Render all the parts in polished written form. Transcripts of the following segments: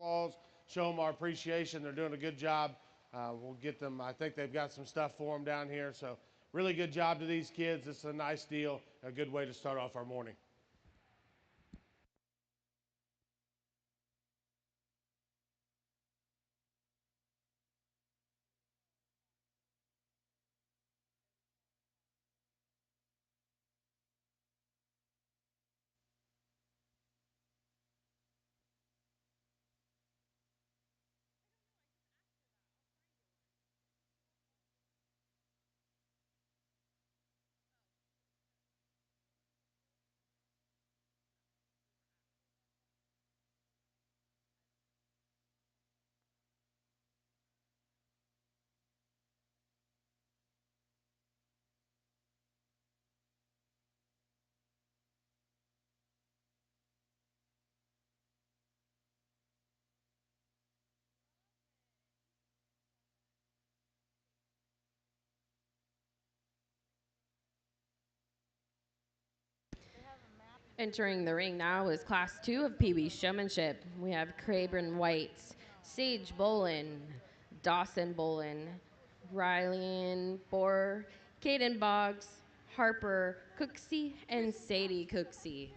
applause, show them our appreciation. They're doing a good job. We'll get them. I think they've got some stuff for them down here. So really good job to these kids. It's a nice deal, a good way to start off our morning. Entering the ring now is Class 2 of PeeWee Showmanship. We have Craven White, Sage Bolin, Dawson Bolin, Rylian Bohr, Caden Boggs, Harper Cooksey, and Sadie Cooksey.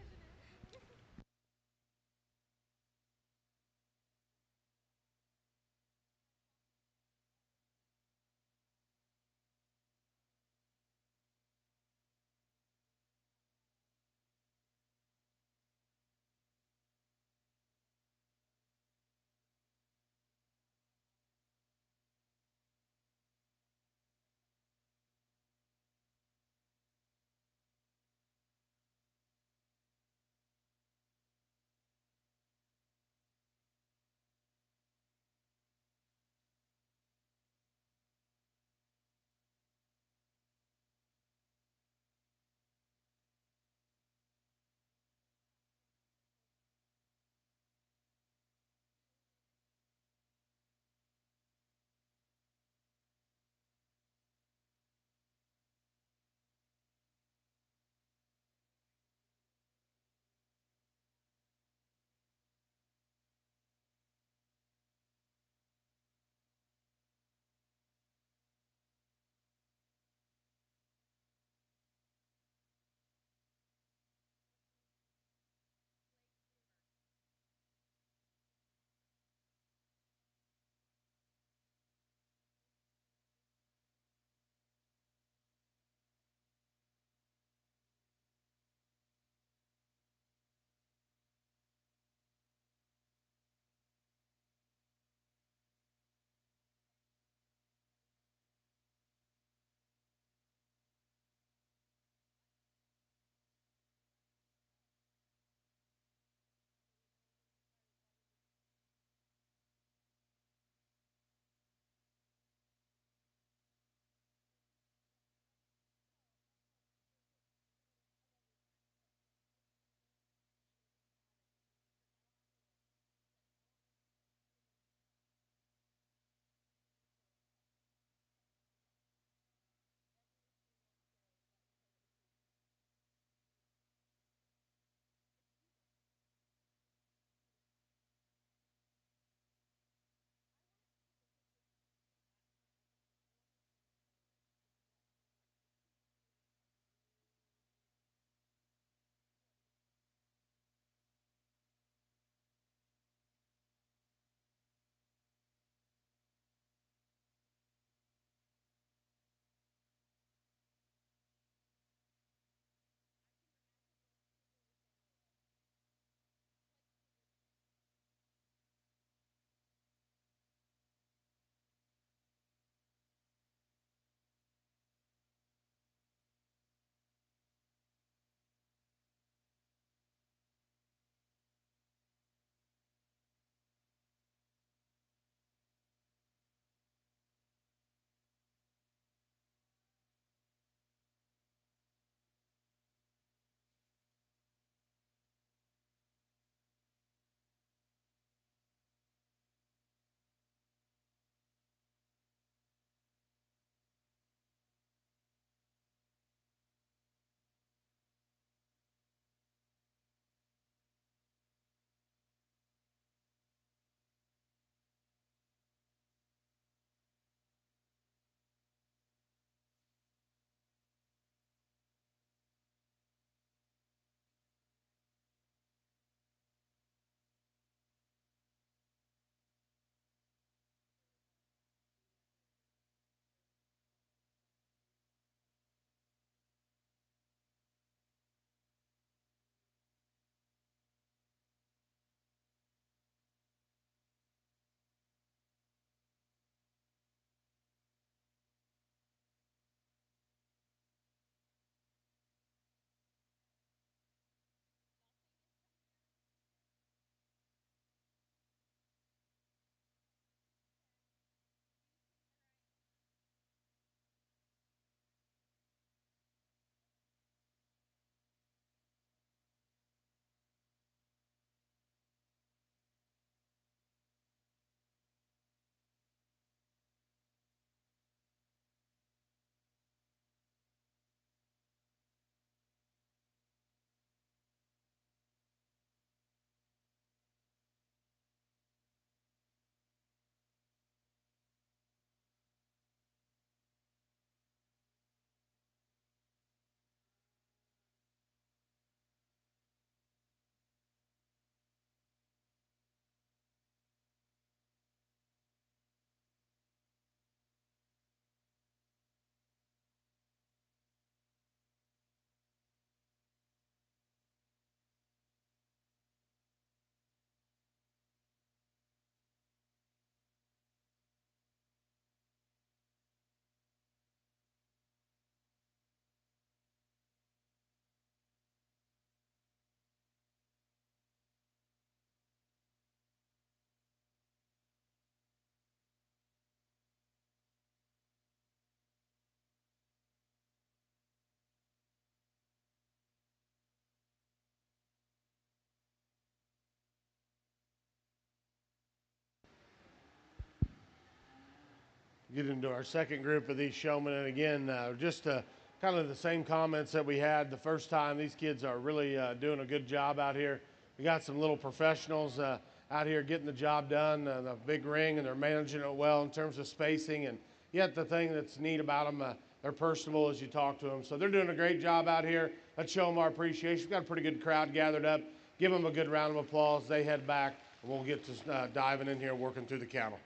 get into our second group of these showmen. And again, just kind of the same comments that we had the first time. These kids are really doing a good job out here. We got some little professionals out here getting the job done, the big ring, and they're managing it well in terms of spacing. And yet the thing that's neat about them, they're personable as you talk to them. So they're doing a great job out here. Let's show them our appreciation. We've got a pretty good crowd gathered up. Give them a good round of applause. They head back, and we'll get to diving in here, working through the cattle.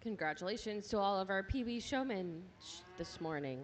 Congratulations to all of our PeeWee showmen this morning.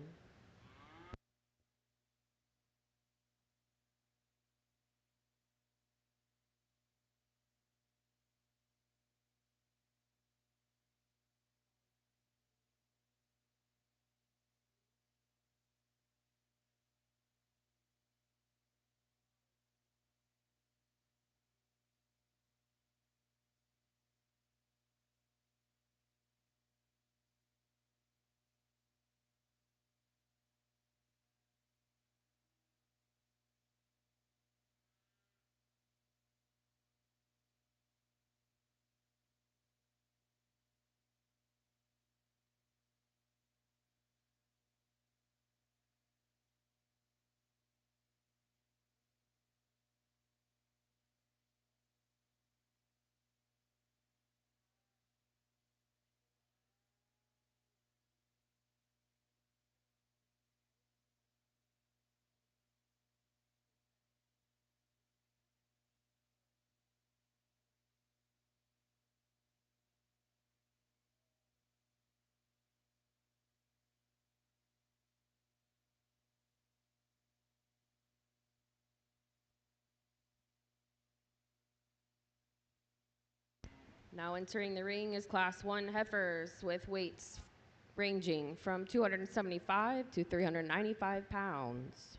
Now entering the ring is Class 1 heifers with weights ranging from 275 to 395 pounds.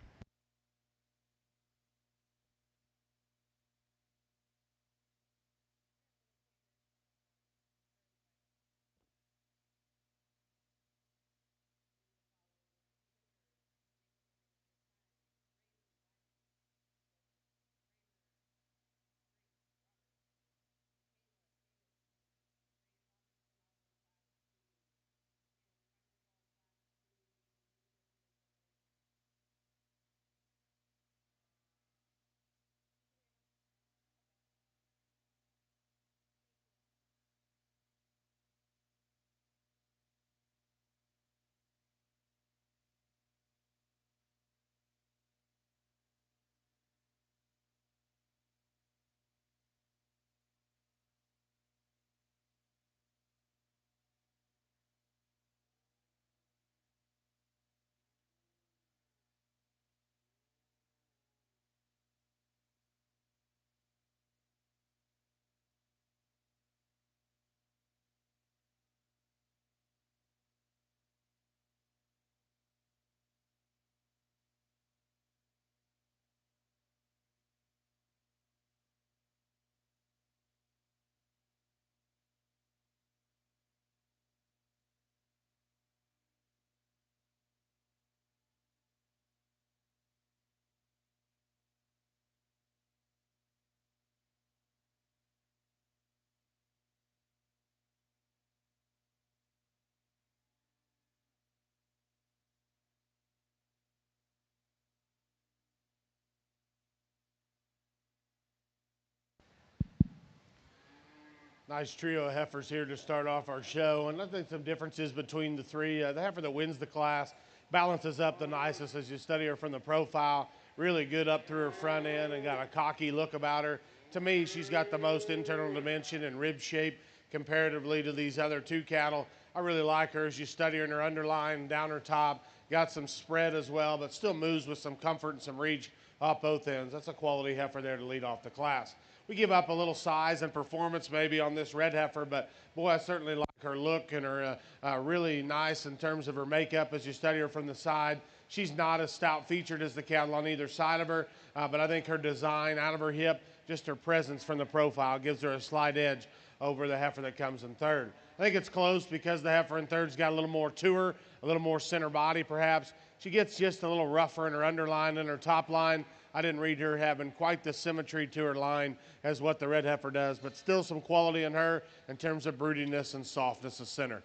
Nice trio of heifers here to start off our show. And I think some differences between the three. The heifer that wins the class balances up the nicest as you study her from the profile. Really good up through her front end and got a cocky look about her. To me, she's got the most internal dimension and rib shape comparatively to these other two cattle. I really like her as you study her in her underline, down her top. Got some spread as well, but still moves with some comfort and some reach off both ends. That's a quality heifer there to lead off the class. We give up a little size and performance maybe on this red heifer, but boy, I certainly like her look and her really nice in terms of her makeup as you study her from the side. She's not as stout featured as the cattle on either side of her, but I think her design out of her hip, just her presence from the profile gives her a slight edge over the heifer that comes in third. I think it's close because the heifer in third's got a little more to her, a little more center body perhaps. She gets just a little rougher in her underline and her top line. I didn't read her having quite the symmetry to her line as what the red heifer does, but still some quality in her in terms of broodiness and softness of center.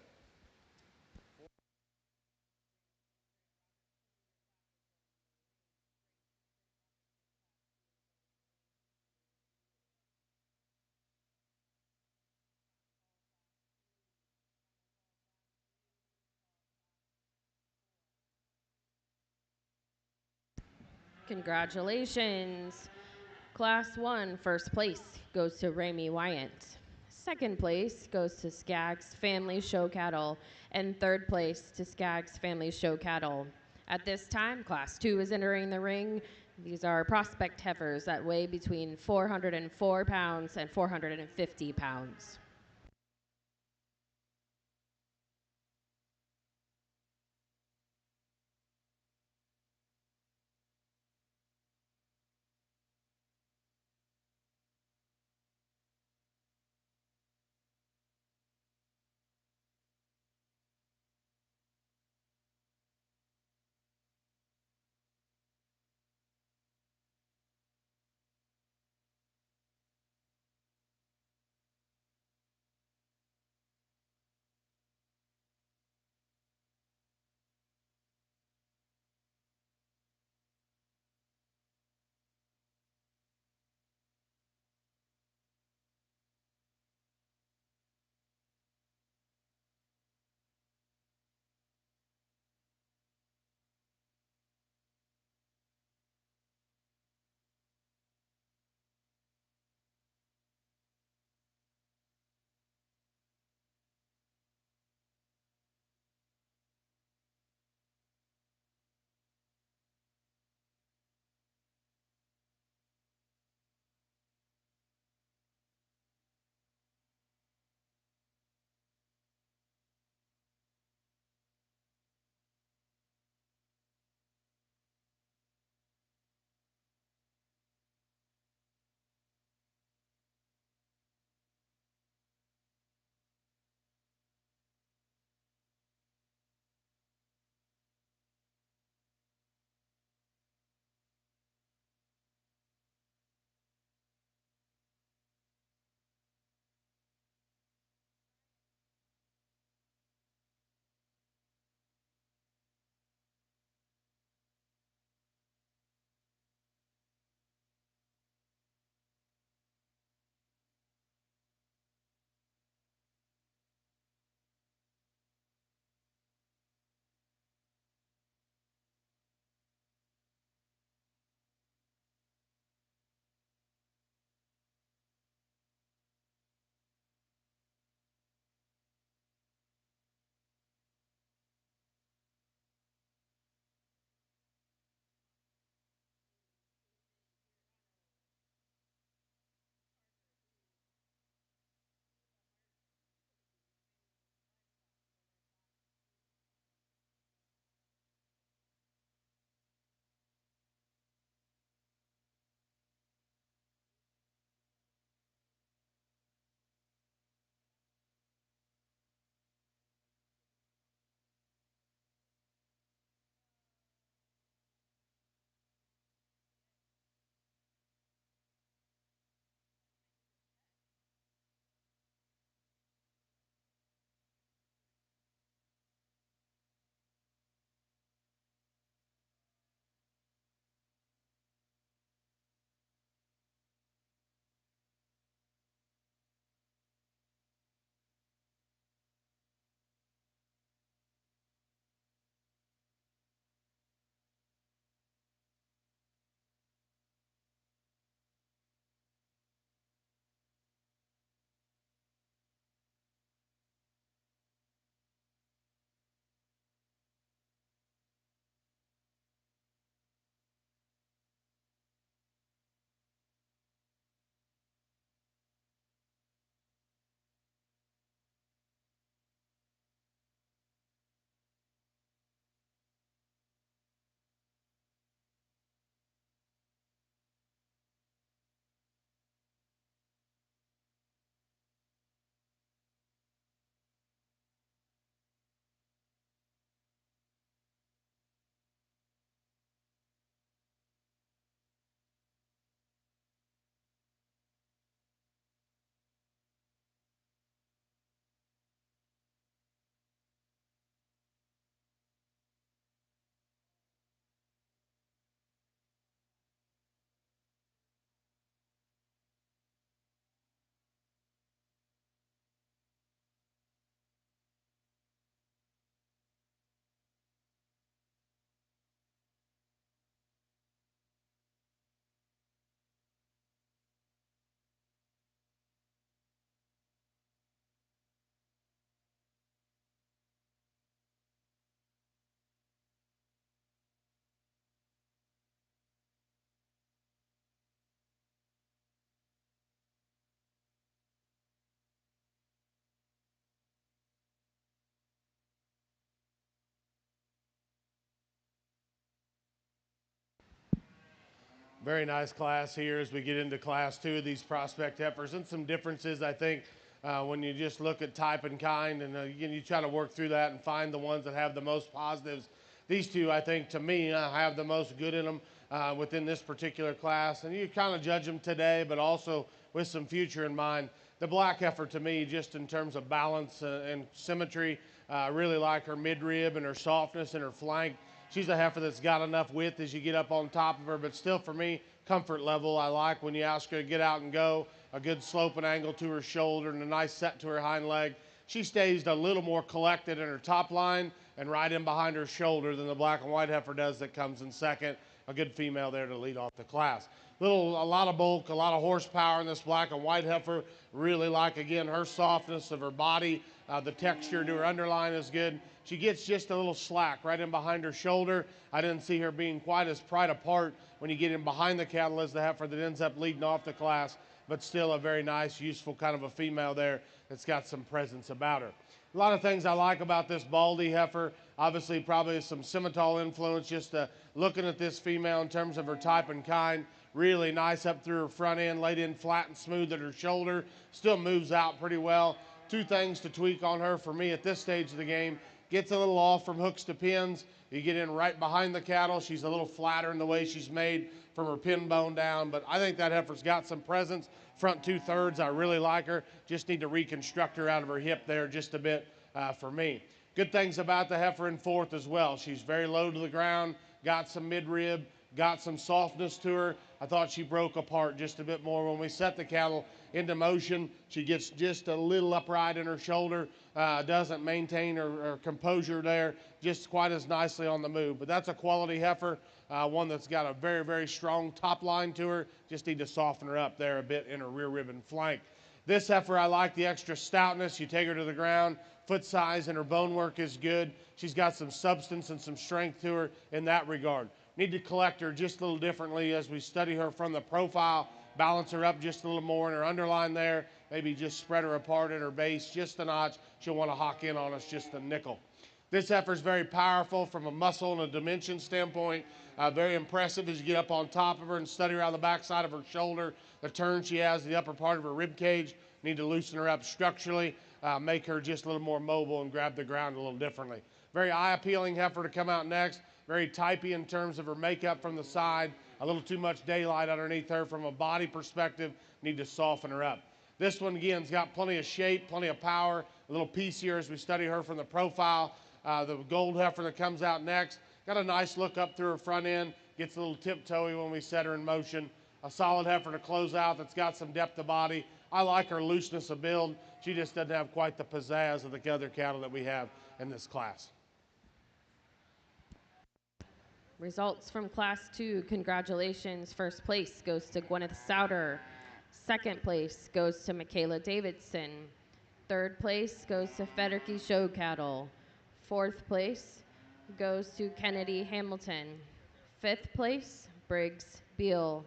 Congratulations. Class 1, first place goes to Ramy Wyant. Second place goes to Skaggs Family Show Cattle. And third place to Skaggs Family Show Cattle. At this time, Class 2 is entering the ring. These are prospect heifers that weigh between 404 pounds and 450 pounds. Very nice class here as we get into class two of these prospect heifers, and some differences, I think, when you just look at type and kind, and again, you try to work through that and find the ones that have the most positives. These two, I think, to me, have the most good in them within this particular class, and you kind of judge them today, but also with some future in mind. The black heifer, to me, just in terms of balance and symmetry, I really like her midrib and her softness and her flank. She's a heifer that's got enough width as you get up on top of her, but still for me, comfort level. I like when you ask her to get out and go, a good slope and angle to her shoulder and a nice set to her hind leg. She stays a little more collected in her top line and right in behind her shoulder than the black and white heifer does that comes in second. A good female there to lead off the class. A lot of bulk, a lot of horsepower in this black and white heifer. Really like, again, her softness of her body. The texture to her underline is good. She gets just a little slack right in behind her shoulder. I didn't see her being quite as pried apart when you get in behind the cattle as the heifer that ends up leading off the class, but still a very nice, useful kind of a female there that's got some presence about her. A lot of things I like about this Baldy heifer. Obviously, probably some Simmental influence, just looking at this female in terms of her type and kind. Really nice up through her front end, laid in flat and smooth at her shoulder. Still moves out pretty well. Two things to tweak on her for me at this stage of the game. Gets a little off from hooks to pins. You get in right behind the cattle. She's a little flatter in the way she's made from her pin bone down, but I think that heifer's got some presence. Front 2/3, I really like her. Just need to reconstruct her out of her hip there just a bit for me. Good things about the heifer in fourth as well. She's very low to the ground, got some midrib, got some softness to her. I thought she broke apart just a bit more when we set the cattle into motion. She gets just a little upright in her shoulder, doesn't maintain her composure there just quite as nicely on the move. But that's a quality heifer, one that's got a very, very strong top line to her. Just need to soften her up there a bit in her rear rib and flank. This heifer, I like the extra stoutness. You take her to the ground, foot size and her bone work is good. She's got some substance and some strength to her in that regard. Need to collect her just a little differently as we study her from the profile, balance her up just a little more in her underline there, maybe just spread her apart at her base just a notch. She'll want to hawk in on us just a nickel. This heifer is very powerful from a muscle and a dimension standpoint. Very impressive as you get up on top of her and study around the backside of her shoulder. The turn she has, the upper part of her rib cage. Need to loosen her up structurally, make her just a little more mobile and grab the ground a little differently. Very eye-appealing heifer to come out next. Very typey in terms of her makeup from the side. A little too much daylight underneath her from a body perspective. Need to soften her up. This one, again, has got plenty of shape, plenty of power. A little piecier as we study her from the profile. The gold heifer that comes out next. Got a nice look up through her front end. Gets a little tiptoey when we set her in motion. A solid heifer to close out that's got some depth of body. I like her looseness of build. She just doesn't have quite the pizzazz of the other cattle that we have in this class. Results from Class 2. Congratulations. First place goes to Gwyneth Souter. Second place goes to Michaela Davidson. Third place goes to Federke Show Cattle. Fourth place goes to Kennedy Hamilton. Fifth place, Briggs Beal.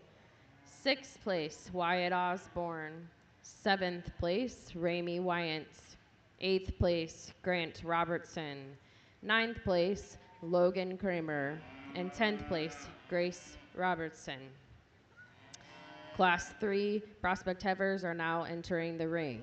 Sixth place, Wyatt Osborne. Seventh place, Ramey Wyant. Eighth place, Grant Robertson. Ninth place, Logan Kramer. And 10th place, Grace Robertson. Class 3 prospect heifers are now entering the ring.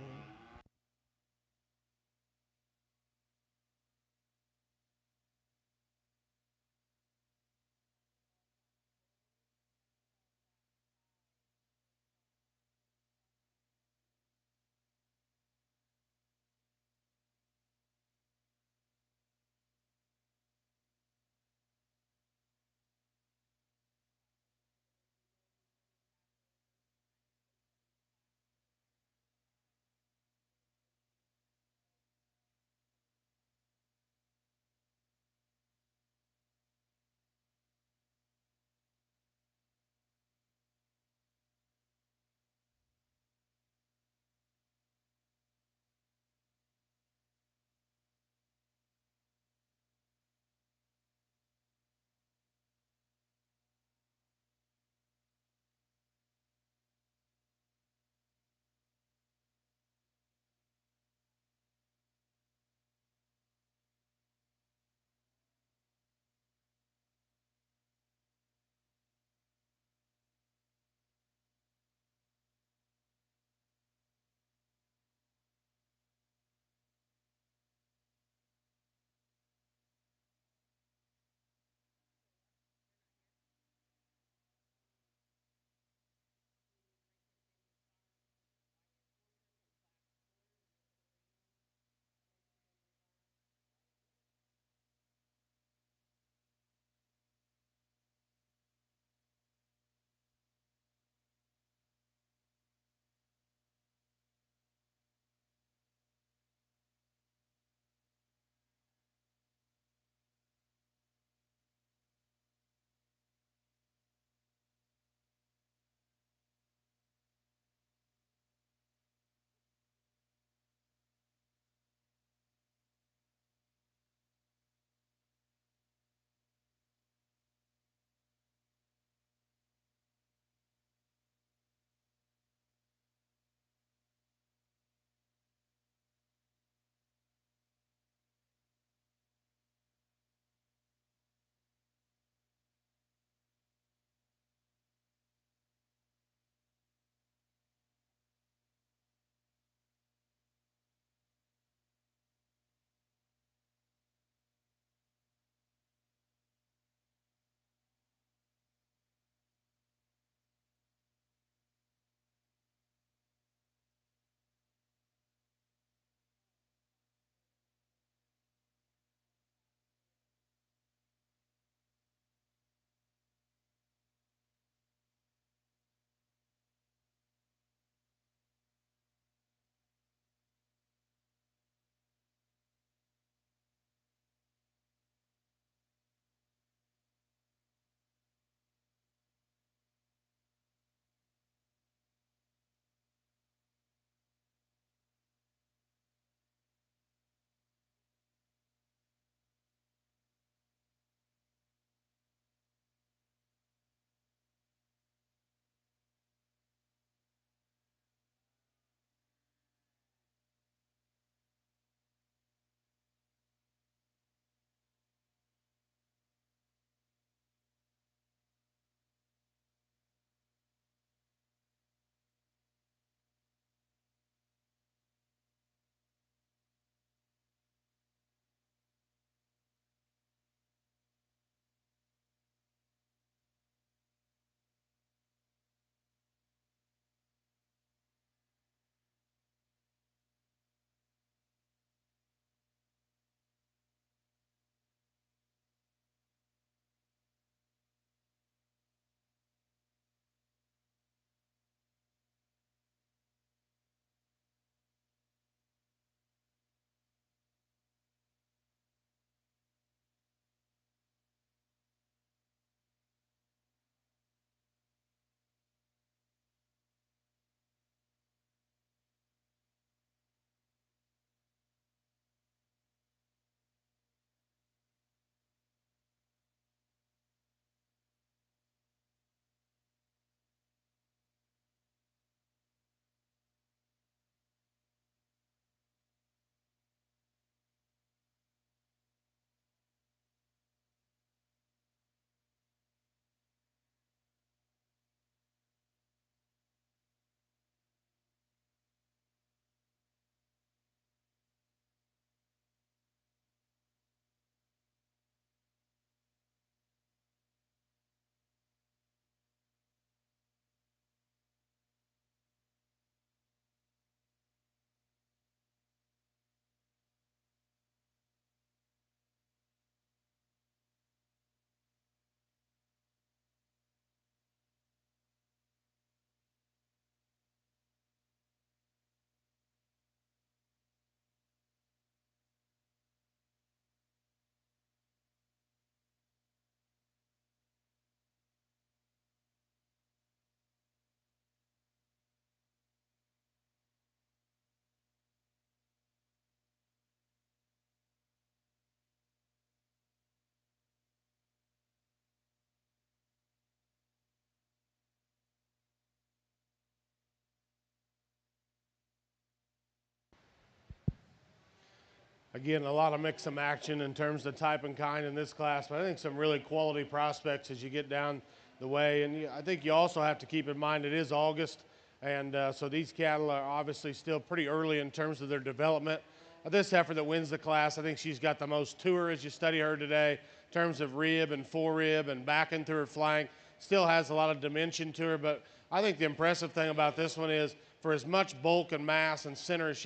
Again, a lot of mix and action in terms of type and kind in this class, but I think some really quality prospects as you get down the way. And I think you also have to keep in mind it is August, and so these cattle are obviously still pretty early in terms of their development. This heifer that wins the class, I think she's got the most to her as you study her today in terms of rib and forerib and back into her flank. Still has a lot of dimension to her, but I think the impressive thing about this one is for as much bulk and mass and center as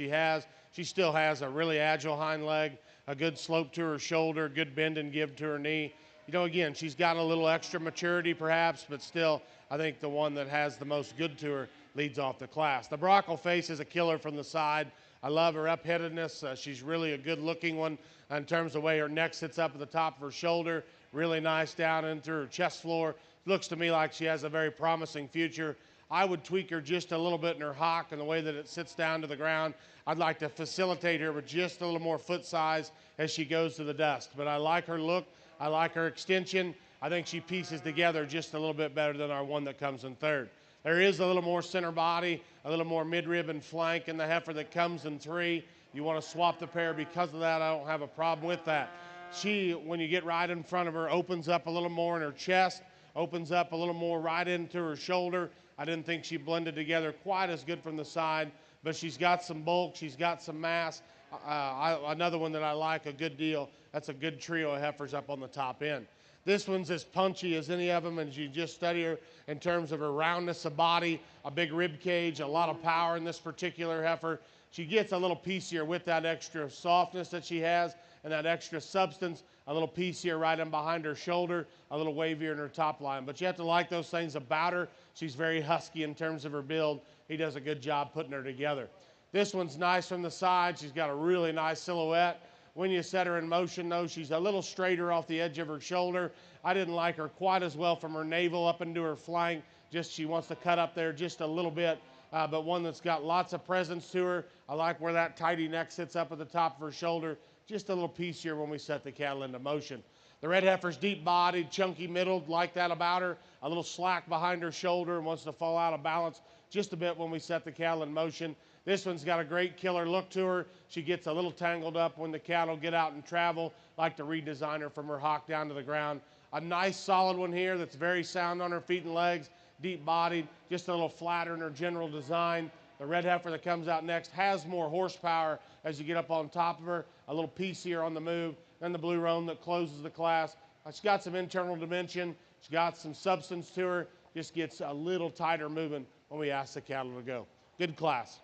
she still has a really agile hind leg, a good slope to her shoulder, good bend and give to her knee. You know, again, she's got a little extra maturity perhaps, but still, I think the one that has the most good to her leads off the class. The Brockle face is a killer from the side. I love her upheadedness. She's really a good-looking one in terms of the way her neck sits up at the top of her shoulder. Really nice down into her chest floor. Looks to me like she has a very promising future. I would tweak her just a little bit in her hock and the way that it sits down to the ground. I'd like to facilitate her with just a little more foot size as she goes to the dust. But I like her look. I like her extension. I think she pieces together just a little bit better than our one that comes in third. There is a little more center body, a little more midrib and flank in the heifer that comes in three. You want to swap the pair because of that. I don't have a problem with that. She, when you get right in front of her, opens up a little more in her chest, opens up a little more right into her shoulder. I didn't think she blended together quite as good from the side, but she's got some bulk, she's got some mass. Another one that I like a good deal, that's a good trio of heifers up on the top end. This one's as punchy as any of them, and as you just study her in terms of her roundness of body, a big rib cage, a lot of power in this particular heifer. She gets a little piecier with that extra softness that she has and that extra substance, a little piecier right in behind her shoulder, a little wavier in her top line. But you have to like those things about her. She's very husky in terms of her build. He does a good job putting her together. This one's nice from the side. She's got a really nice silhouette. When you set her in motion, though, she's a little straighter off the edge of her shoulder. I didn't like her quite as well from her navel up into her flank. Just she wants to cut up there just a little bit, but one that's got lots of presence to her. I like where that tidy neck sits up at the top of her shoulder. Just a little piecier when we set the cattle into motion. The red heifer's deep-bodied, chunky middled, like that about her. A little slack behind her shoulder and wants to fall out of balance just a bit when we set the cattle in motion. This one's got a great killer look to her. She gets a little tangled up when the cattle get out and travel. Like to redesign her from her hock down to the ground. A nice solid one here that's very sound on her feet and legs, deep-bodied, just a little flatter in her general design. The red heifer that comes out next has more horsepower as you get up on top of her, a little piecier on the move. Then the blue roan that closes the class. She's got some internal dimension. She's got some substance to her. Just gets a little tighter moving when we ask the cattle to go. Good class.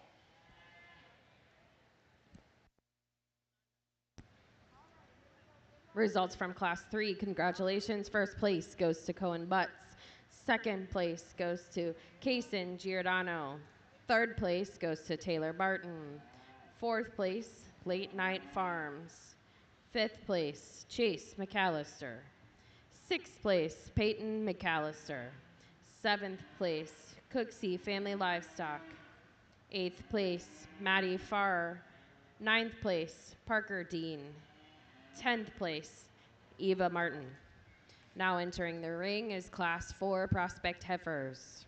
Results from Class 3. Congratulations. First place goes to Cohen Butts. Second place goes to Kaysen Giordano. Third place goes to Taylor Barton. Fourth place, Late Night Farms. Fifth place, Chase McAllister. Sixth place, Peyton McAllister. Seventh place, Cooksey Family Livestock. Eighth place, Maddie Farr. Ninth place, Parker Dean. 10th place, Eva Martin. Now entering the ring is Class 4 Prospect Heifers.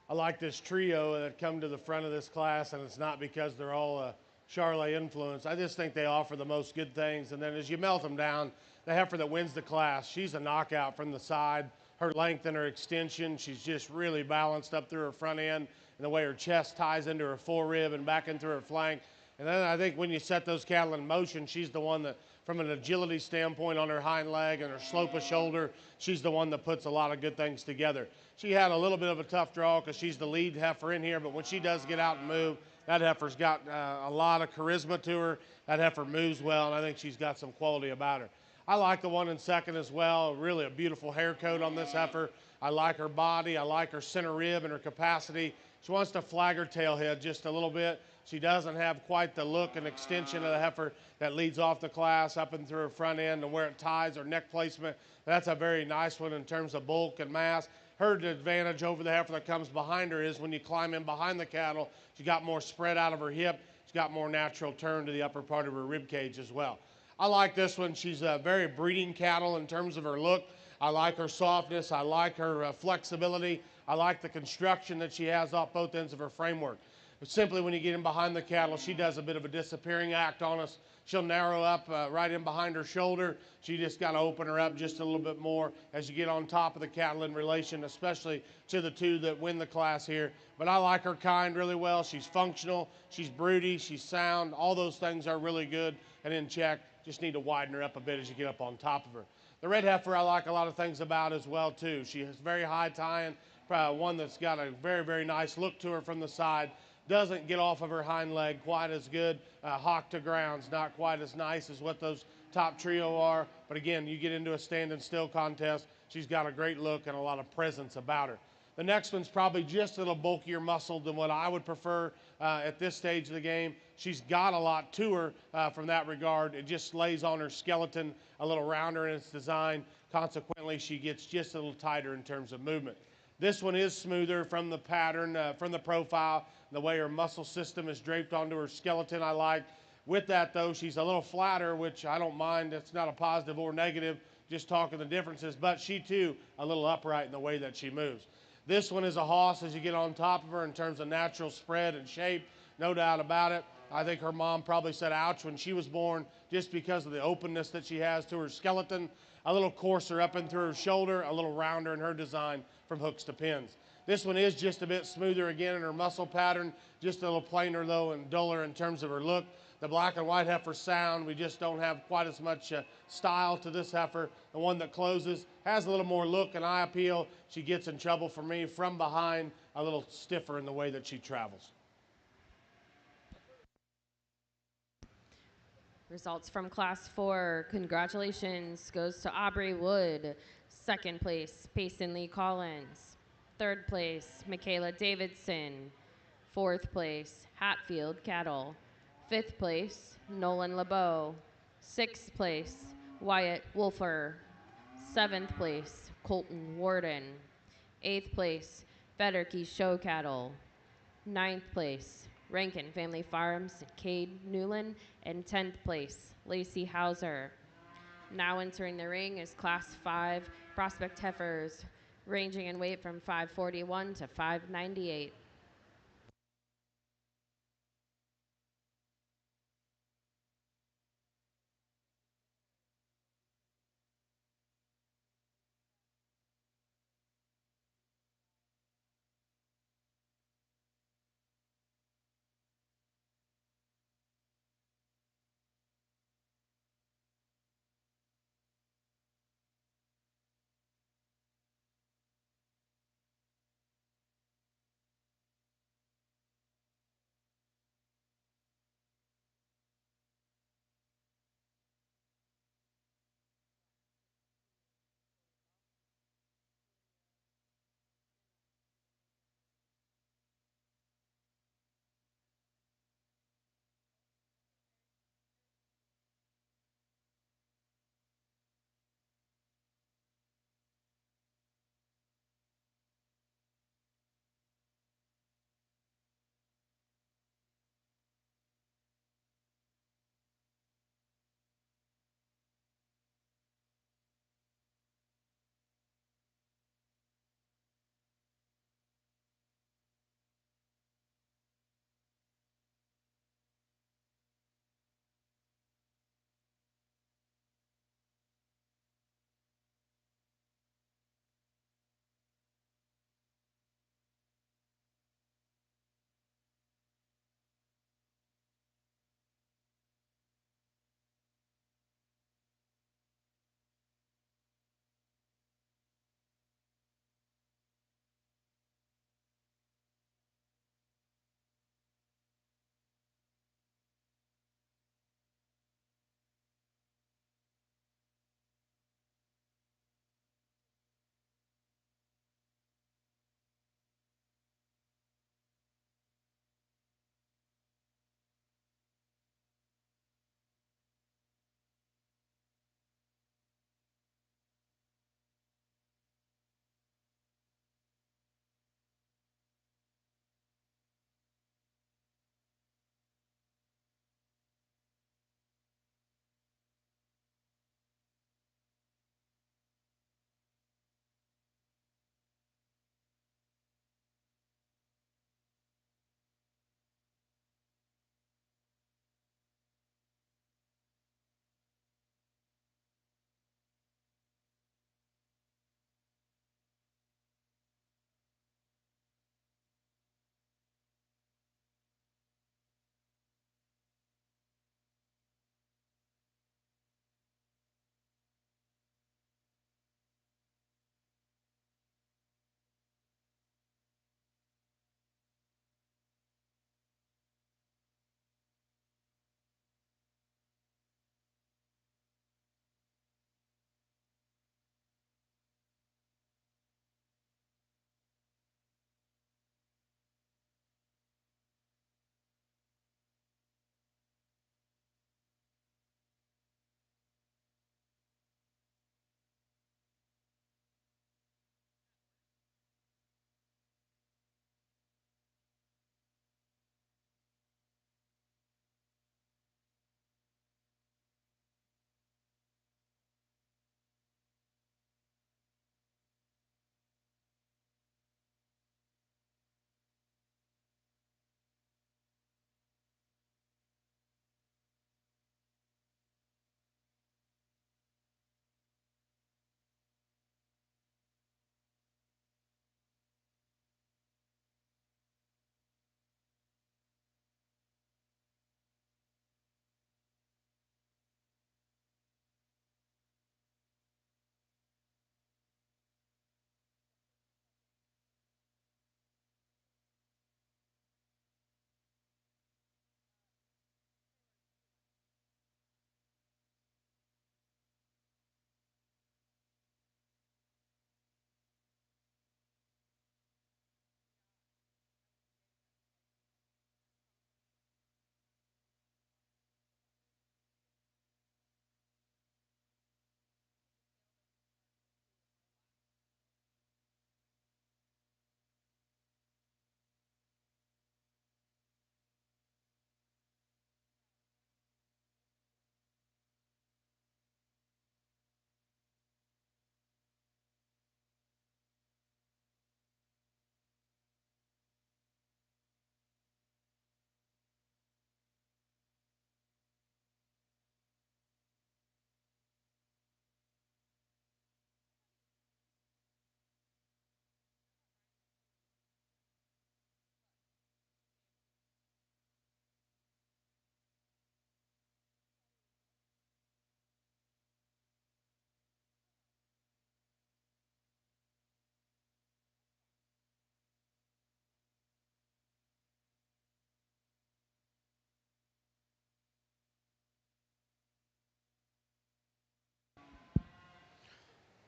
I like this trio that come to the front of this class, and it's not because they're all Charlet influence. I just think they offer the most good things. And then as you melt them down, the heifer that wins the class, she's a knockout from the side. Her length and her extension, she's just really balanced up through her front end, and the way her chest ties into her forerib and back into her flank. And then I think when you set those cattle in motion, she's the one that, from an agility standpoint on her hind leg and her slope of shoulder, she's the one that puts a lot of good things together. She had a little bit of a tough draw because she's the lead heifer in here, but when she does get out and move, that heifer's got a lot of charisma to her. That heifer moves well, and I think she's got some quality about her. I like the one in second as well. Really a beautiful hair coat on this heifer. I like her body. I like her center rib and her capacity. She wants to flag her tail head just a little bit. She doesn't have quite the look and extension of the heifer that leads off the class up and through her front end and where it ties her neck placement. That's a very nice one in terms of bulk and mass. Her advantage over the heifer that comes behind her is when you climb in behind the cattle, she got more spread out of her hip. She's got more natural turn to the upper part of her rib cage as well. I like this one. She's a very breeding cattle in terms of her look. I like her softness. I like her flexibility. I like the construction that she has off both ends of her framework. But simply when you get in behind the cattle, she does a bit of a disappearing act on us. She'll narrow up right in behind her shoulder. She just got to open her up just a little bit more as you get on top of the cattle in relation, especially to the two that win the class here. But I like her kind really well. She's functional. She's broody. She's sound. All those things are really good and in check. Just need to widen her up a bit as you get up on top of her. The red heifer I like a lot of things about as well too. She has very high tying, one that's got a very, very nice look to her from the side. Doesn't get off of her hind leg quite as good. Hawk to ground's not quite as nice as what those top trio are. But again, you get into a standing still contest, she's got a great look and a lot of presence about her. The next one's probably just a little bulkier muscled than what I would prefer at this stage of the game. She's got a lot to her from that regard. It just lays on her skeleton a little rounder in its design. Consequently, she gets just a little tighter in terms of movement. This one is smoother from the pattern, from the profile, the way her muscle system is draped onto her skeleton I like. With that though, she's a little flatter, which I don't mind. It's not a positive or negative, just talking the differences, but she too a little upright in the way that she moves. This one is a hoss as you get on top of her in terms of natural spread and shape, no doubt about it. I think her mom probably said ouch when she was born just because of the openness that she has to her skeleton. A little coarser up and through her shoulder, a little rounder in her design from hooks to pins. This one is just a bit smoother again in her muscle pattern, just a little plainer though and duller in terms of her look. The black and white heifer sound, we just don't have quite as much style to this heifer. The one that closes has a little more look and eye appeal. She gets in trouble for me from behind, a little stiffer in the way that she travels. Results from class 4. Congratulations goes to Aubrey Wood. Second place, Payson Lee Collins. Third place, Michaela Davidson. Fourth place, Hatfield Cattle. Fifth place, Nolan LeBeau. Sixth place, Wyatt Wolfer. Seventh place, Colton Warden. Eighth place, Federke Show Cattle. Ninth place, Rankin Family Farms, Cade Newland. And 10th place, Lacey Hauser. Now entering the ring is Class 5 Prospect Heifers, ranging in weight from 541 to 598.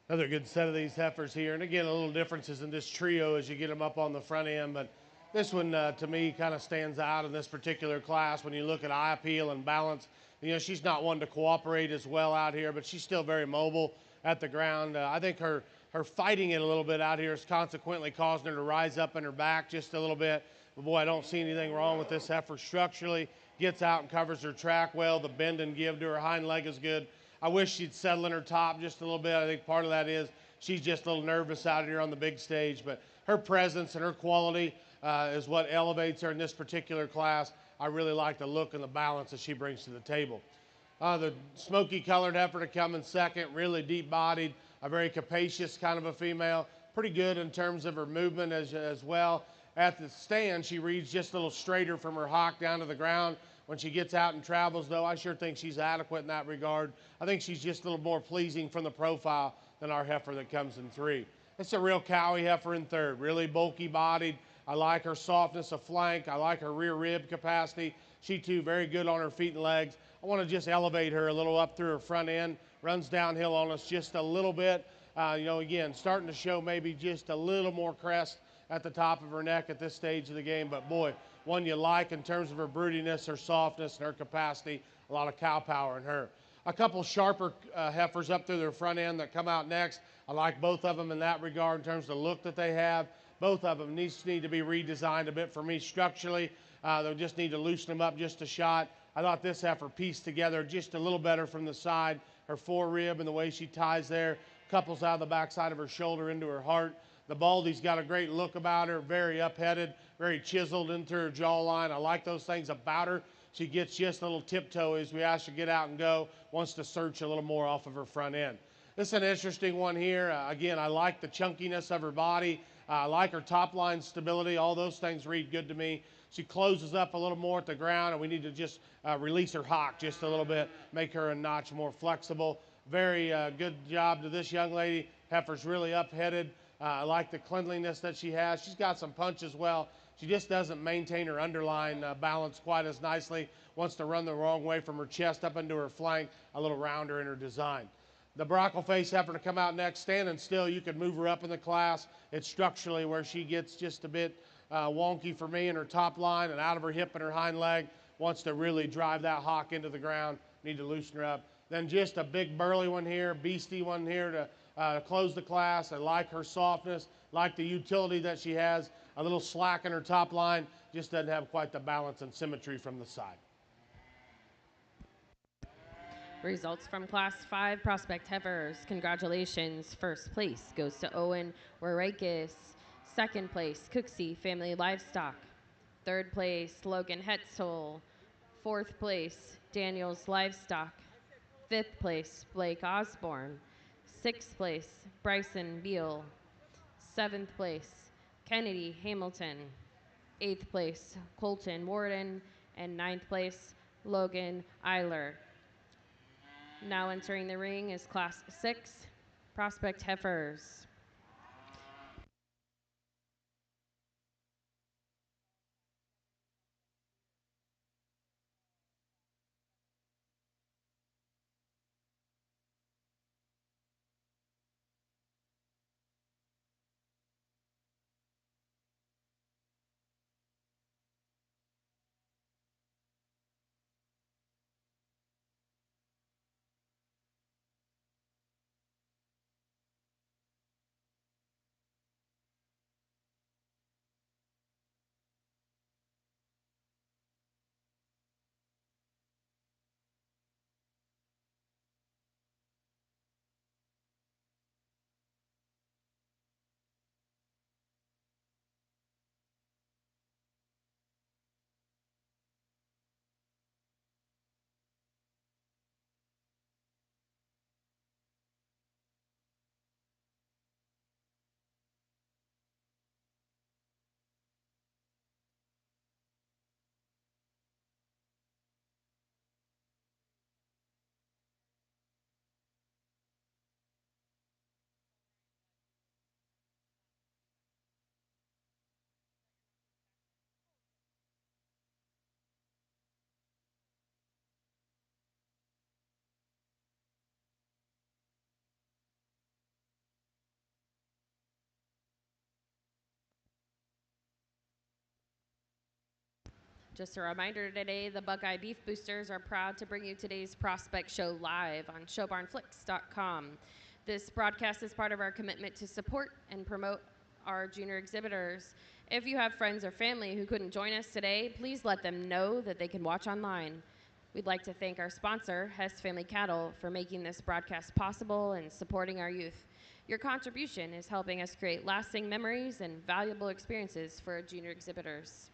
Another good set of these heifers here. And again, a little differences in this trio as you get them up on the front end. But this one, to me, kind of stands out in this particular class when you look at eye appeal and balance. You know, she's not one to cooperate as well out here, but she's still very mobile at the ground. I think her fighting it a little bit out here is consequently causing her to rise up in her back just a little bit. But boy, I don't see anything wrong with this heifer structurally. Gets out and covers her track well. The bend and give to her hind leg is good. I wish she'd settle in her top just a little bit. I think part of that is she's just a little nervous out here on the big stage. But her presence and her quality is what elevates her in this particular class. I really like the look and the balance that she brings to the table. The smoky colored heifer to come in second, really deep bodied, a very capacious kind of a female. Pretty good in terms of her movement as well. At the stand, she reads just a little straighter from her hock down to the ground. When she gets out and travels, though, I sure think she's adequate in that regard. I think she's just a little more pleasing from the profile than our heifer that comes in three. It's a real cowy heifer in third, really bulky bodied. I like her softness of flank. I like her rear rib capacity. She, too, very good on her feet and legs. I want to just elevate her a little up through her front end. Runs downhill on us just a little bit. You know, again, starting to show maybe just a little more crest at the top of her neck at this stage of the game. But, boy, one you like in terms of her broodiness, her softness, and her capacity. A lot of cow power in her. A couple sharper heifers up through their front end that come out next. I like both of them in that regard in terms of the look that they have. Both of them need to be redesigned a bit for me structurally. They'll just need to loosen them up just a shot. I thought this heifer pieced together just a little better from the side. Her forerib and the way she ties there, couples out of the backside of her shoulder into her heart. The Baldy's got a great look about her, very up-headed, very chiseled into her jawline. I like those things about her. She gets just a little tiptoe as we ask her to get out and go, wants to search a little more off of her front end. This is an interesting one here. Again, I like the chunkiness of her body. I like her top line stability. All those things read good to me. She closes up a little more at the ground, and we need to just release her hock just a little bit, make her a notch more flexible. Very good job to this young lady. Heifer's really up-headed. I like the cleanliness that she has. She's got some punch as well. She just doesn't maintain her underline balance quite as nicely. Wants to run the wrong way from her chest up into her flank, a little rounder in her design. The Brockle face heifer to come out next, standing still. You could move her up in the class. It's structurally where she gets just a bit wonky for me in her top line and out of her hip and her hind leg. Wants to really drive that hock into the ground. Need to loosen her up. Then just a big burly one here, beastie one here to close the class. I like her softness, like the utility that she has. A little slack in her top line, just doesn't have quite the balance and symmetry from the side. Results from Class 5 Prospect Heifers. Congratulations. First place goes to Owen Warakis. Second place, Cooksey Family Livestock. Third place, Logan Hetzel. Fourth place, Daniels Livestock. Fifth place, Blake Osborne. Sixth place, Bryson Beal. Seventh place, Kennedy Hamilton. Eighth place, Colton Warden. And ninth place, Logan Eiler. Now entering the ring is Class 6 Prospect Heifers. Just a reminder today, the Buckeye Beef Boosters are proud to bring you today's Prospect Show live on showbarnflix.com. This broadcast is part of our commitment to support and promote our junior exhibitors. If you have friends or family who couldn't join us today, please let them know that they can watch online. We'd like to thank our sponsor, Hess Family Cattle, for making this broadcast possible and supporting our youth. Your contribution is helping us create lasting memories and valuable experiences for our junior exhibitors.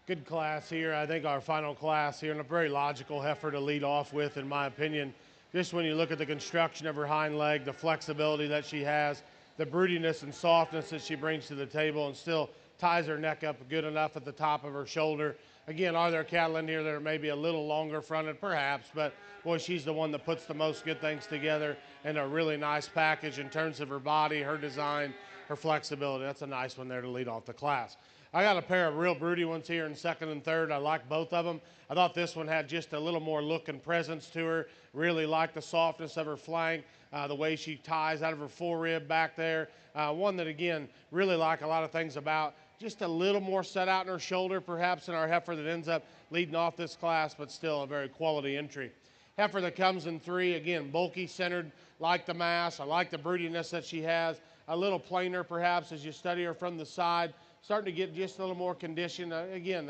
Good class here. I think our final class here, and a very logical heifer to lead off with, in my opinion. Just when you look at the construction of her hind leg, the flexibility that she has, the broodiness and softness that she brings to the table, and still ties her neck up good enough at the top of her shoulder. Again, are there cattle in here that are maybe a little longer fronted? Perhaps, but boy, she's the one that puts the most good things together in a really nice package in terms of her body, her design, her flexibility. That's a nice one there to lead off the class. I got a pair of real broody ones here in second and third. I like both of them. I thought this one had just a little more look and presence to her. Really like the softness of her flank, the way she ties out of her forerib back there. One that, again, really like a lot of things about. Just a little more set out in her shoulder, perhaps, in our heifer that ends up leading off this class, but still a very quality entry. Heifer that comes in 3, again, bulky, centered, like the mass. I like the broodiness that she has. A little plainer, perhaps, as you study her from the side. Starting to get just a little more condition. Again,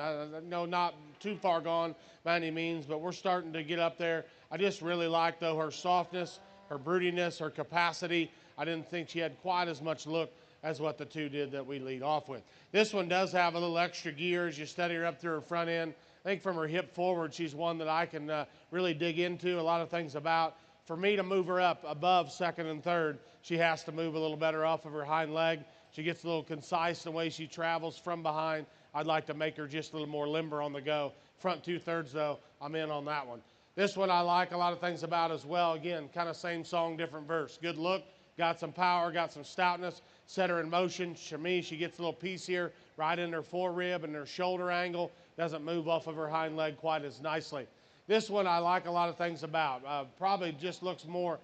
no, not too far gone by any means, but we're starting to get up there. I just really like, though, her softness, her broodiness, her capacity. I didn't think she had quite as much look as what the 2 did that we lead off with. This one does have a little extra gear as you study her up through her front end. I think from her hip forward, she's one that I can really dig into a lot of things about. For me to move her up above second and third, she has to move a little better off of her hind leg. She gets a little concise in the way she travels from behind. I'd like to make her just a little more limber on the go. Front 2/3, though, I'm in on that one. This one I like a lot of things about as well. Again, kind of same song, different verse. Good look, got some power, got some stoutness, set her in motion. To me, she gets a little piece here right in her forerib and her shoulder angle. Doesn't move off of her hind leg quite as nicely. This one I like a lot of things about. Probably just looks more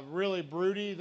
really broodier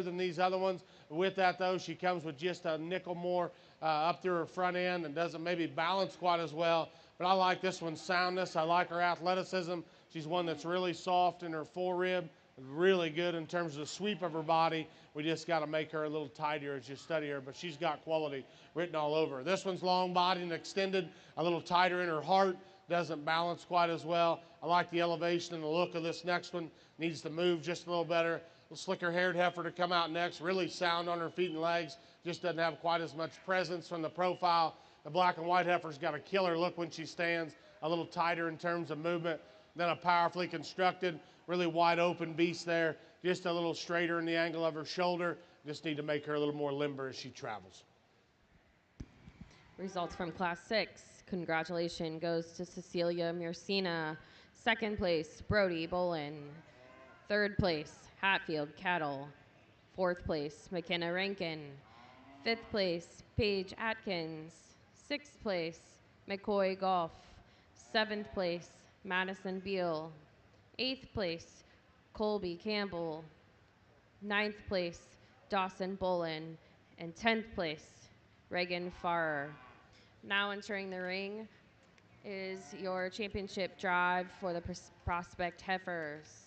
than these other ones. With that, though, she comes with just a nickel more up through her front end and doesn't maybe balance quite as well. But I like this one's soundness. I like her athleticism. She's one that's really soft in her forerib, really good in terms of the sweep of her body. We just got to make her a little tighter as you study her, but she's got quality written all over her. This one's long body and extended, a little tighter in her heart. Doesn't balance quite as well. I like the elevation and the look of this next one. Needs to move just a little better. The slicker haired heifer to come out next. Really sound on her feet and legs. Just doesn't have quite as much presence from the profile. The black and white heifer's got a killer look when she stands. A little tighter in terms of movement. Then a powerfully constructed, really wide open beast there. Just a little straighter in the angle of her shoulder. Just need to make her a little more limber as she travels. Results from Class 6. Congratulations goes to Cecilia Mursina. Second place, Brody Bolin. Third place, Hatfield Cattle. Fourth place, McKenna Rankin. Fifth place, Paige Atkins. Sixth place, McCoy Golf. Seventh place, Madison Beal. Eighth place, Colby Campbell. Ninth place, Dawson Bolin. And 10th place, Reagan Farrer. Now entering the ring is your championship drive for the Prospect Heifers.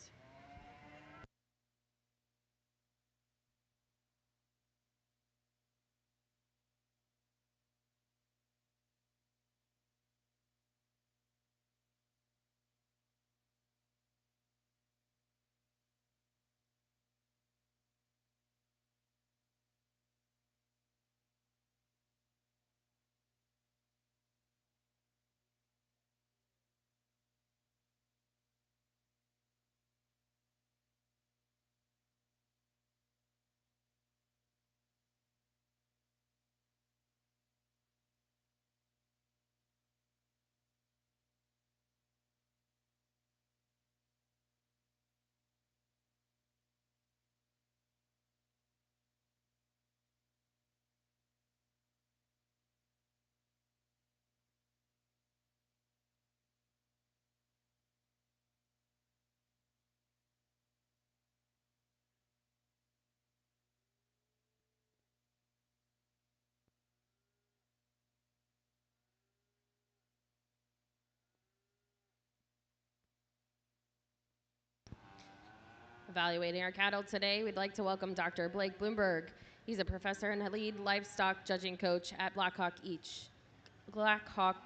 Evaluating our cattle today, we'd like to welcome Dr. Blake Bloomberg. He's a professor and a lead livestock judging coach at Blackhawk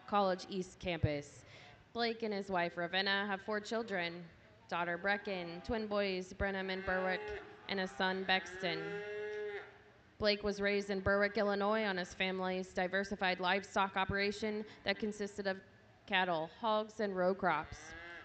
College East Campus. Blake and his wife, Ravenna, have 4 children, daughter Brecken, twin boys, Brenham and Berwick, and a son, Bexton. Blake was raised in Berwick, Illinois on his family's diversified livestock operation that consisted of cattle, hogs, and row crops.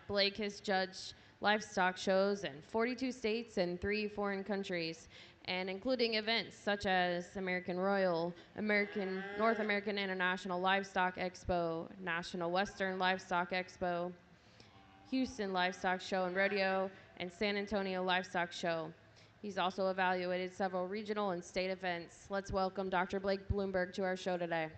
Blake has judged livestock shows in 42 states and 3 foreign countries, and including events such as American Royal, North American International Livestock Expo, National Western Livestock Expo, Houston Livestock Show and Rodeo, and San Antonio Livestock Show. He's also evaluated several regional and state events. Let's welcome Dr. Blake Bloomberg to our show today.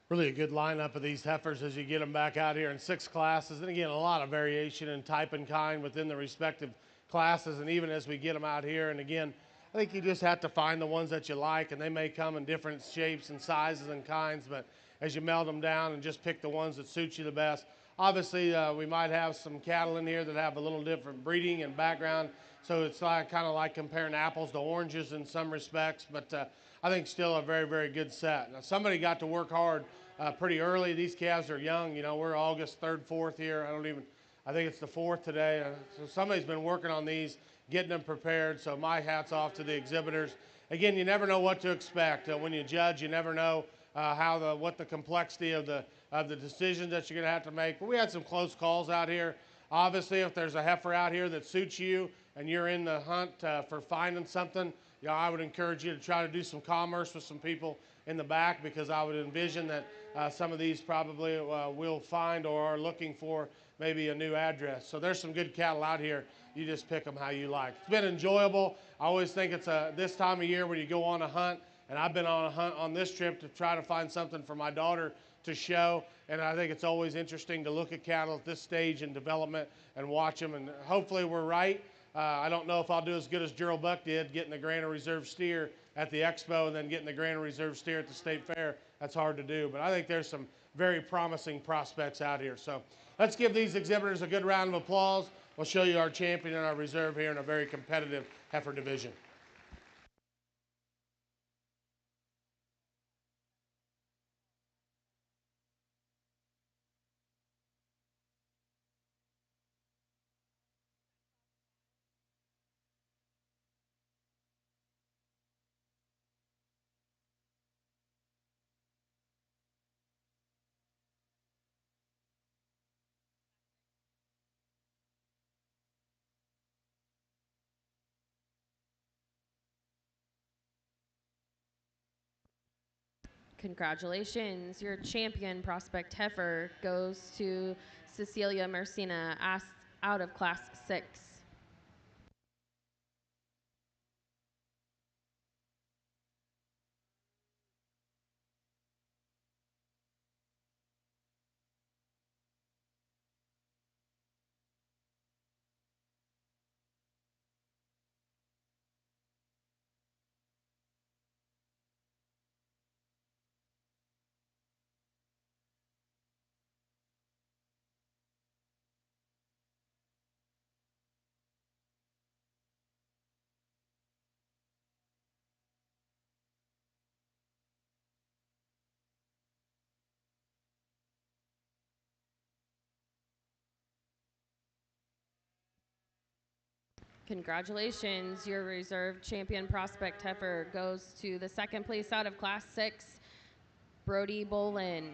Really a good lineup of these heifers as you get them back out here in 6 classes. And again, a lot of variation in type and kind within the respective classes. And even as we get them out here, and again, I think you just have to find the ones that you like, and they may come in different shapes and sizes and kinds, but as you meld them down and just pick the ones that suit you the best. Obviously, we might have some cattle in here that have a little different breeding and background, so it's like, kind of like comparing apples to oranges in some respects, but I think still a very, very good set. Now, somebody got to work hard pretty early. These calves are young. You know, we're August 3rd, 4th here. I think it's the 4th today. So somebody's been working on these, getting them prepared. So my hat's off to the exhibitors. Again, you never know what to expect. When you judge, you never know what the complexity of the decisions that you're going to have to make. But we had some close calls out here. Obviously, if there's a heifer out here that suits you and you're in the hunt for finding something, you know, I would encourage you to try to do some commerce with some people in the back, because I would envision that some of these probably will find or are looking for maybe a new address. So there's some good cattle out here. You just pick them how you like. It's been enjoyable. I always think it's this time of year when you go on a hunt, and I've been on a hunt on this trip to try to find something for my daughter to show, and I think it's always interesting to look at cattle at this stage in development and watch them, and hopefully we're right. I don't know if I'll do as good as Gerald Buck did, getting the Granite Reserve steer at the expo and then getting the Granite Reserve steer at the state fair. That's hard to do, but I think there's some very promising prospects out here. So let's give these exhibitors a good round of applause. We'll show you our champion and our reserve here in a very competitive heifer division. Congratulations. Your champion prospect heifer goes to Cecilia Mercina, out of Class 6. Congratulations. Your reserve champion prospect heifer goes to the second place out of Class 6, Brody Bolin.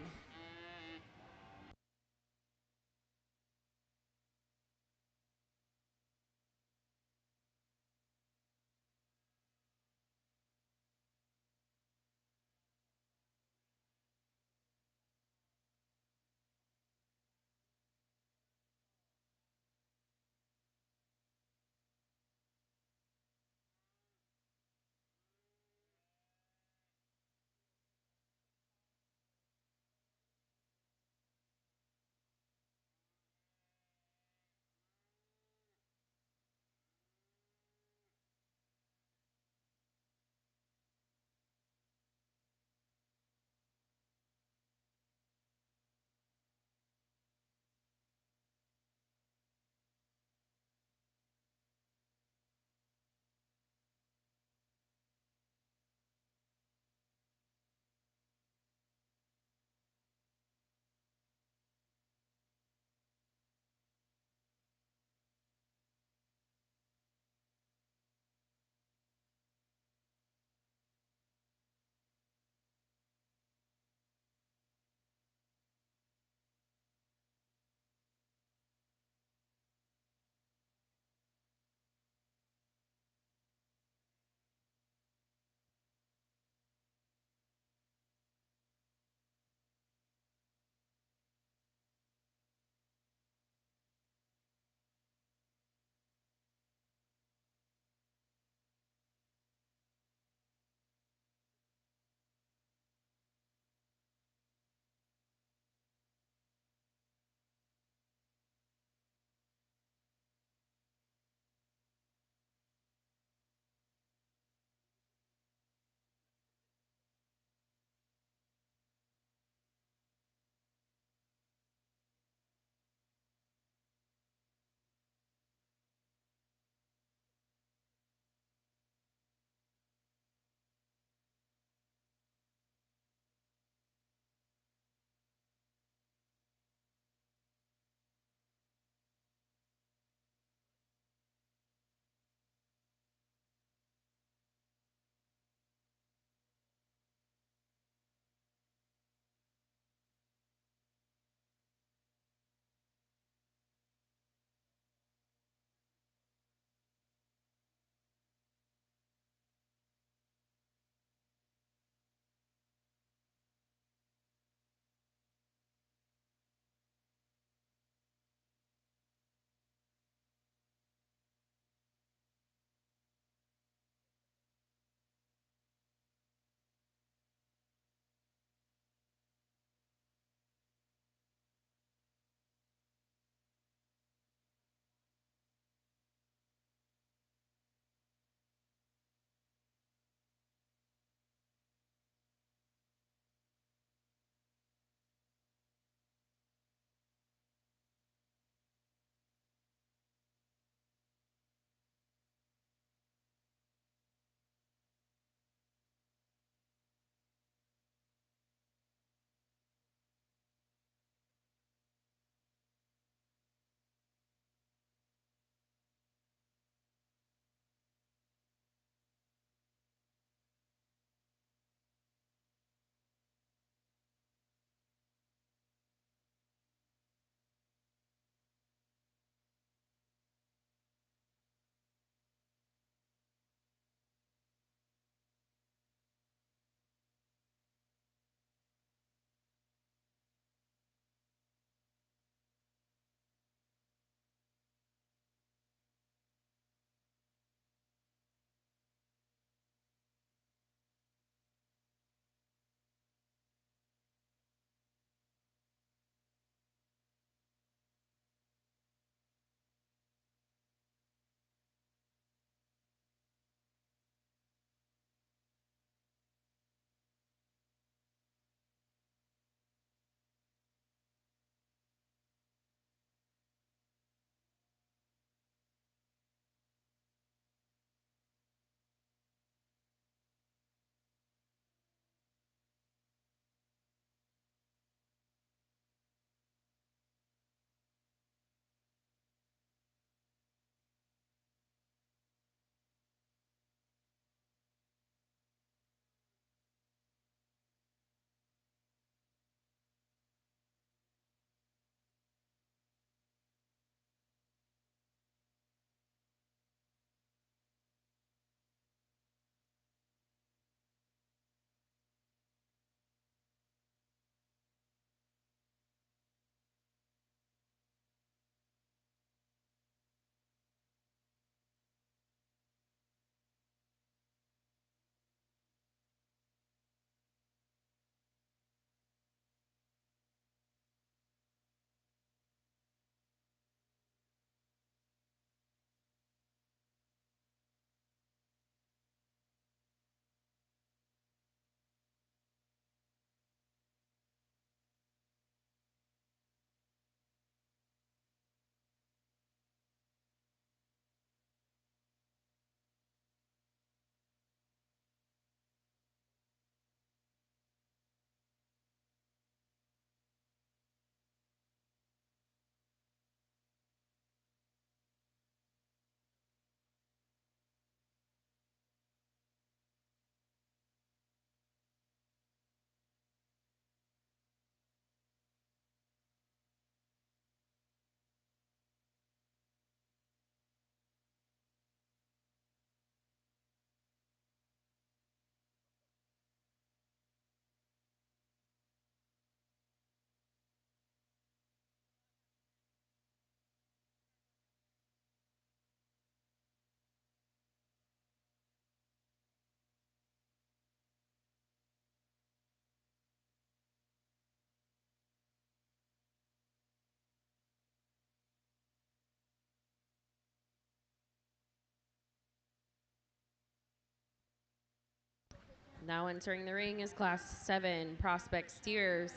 Now entering the ring is Class 7 prospect steers.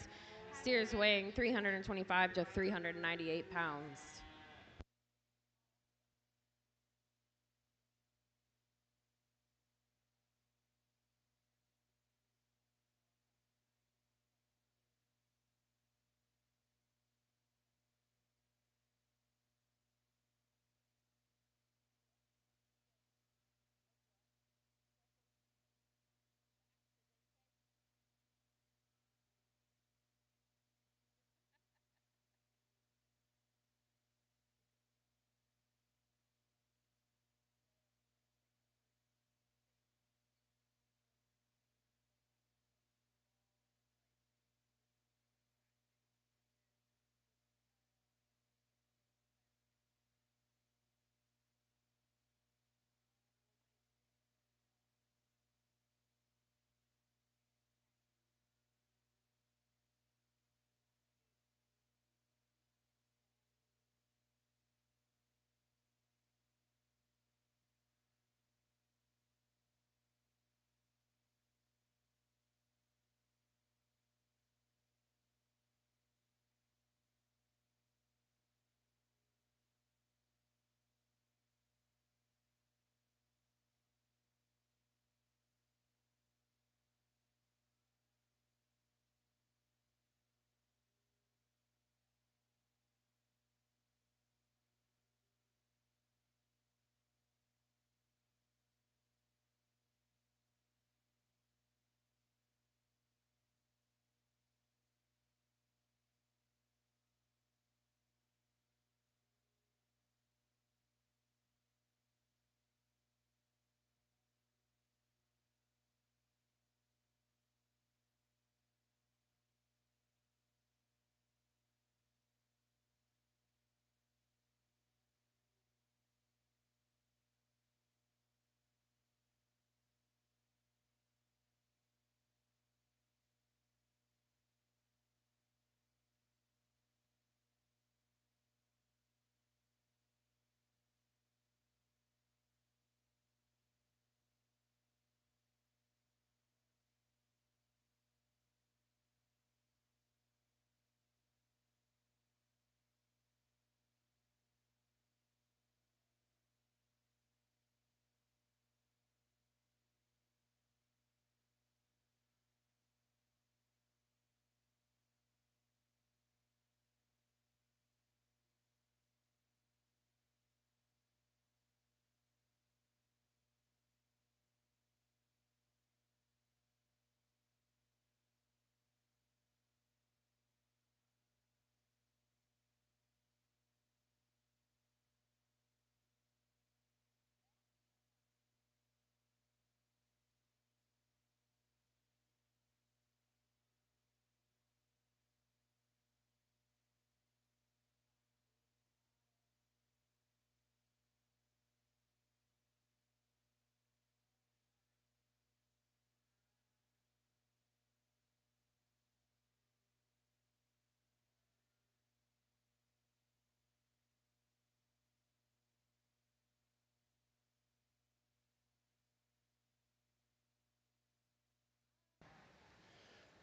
Steers weighing 325 to 398 pounds.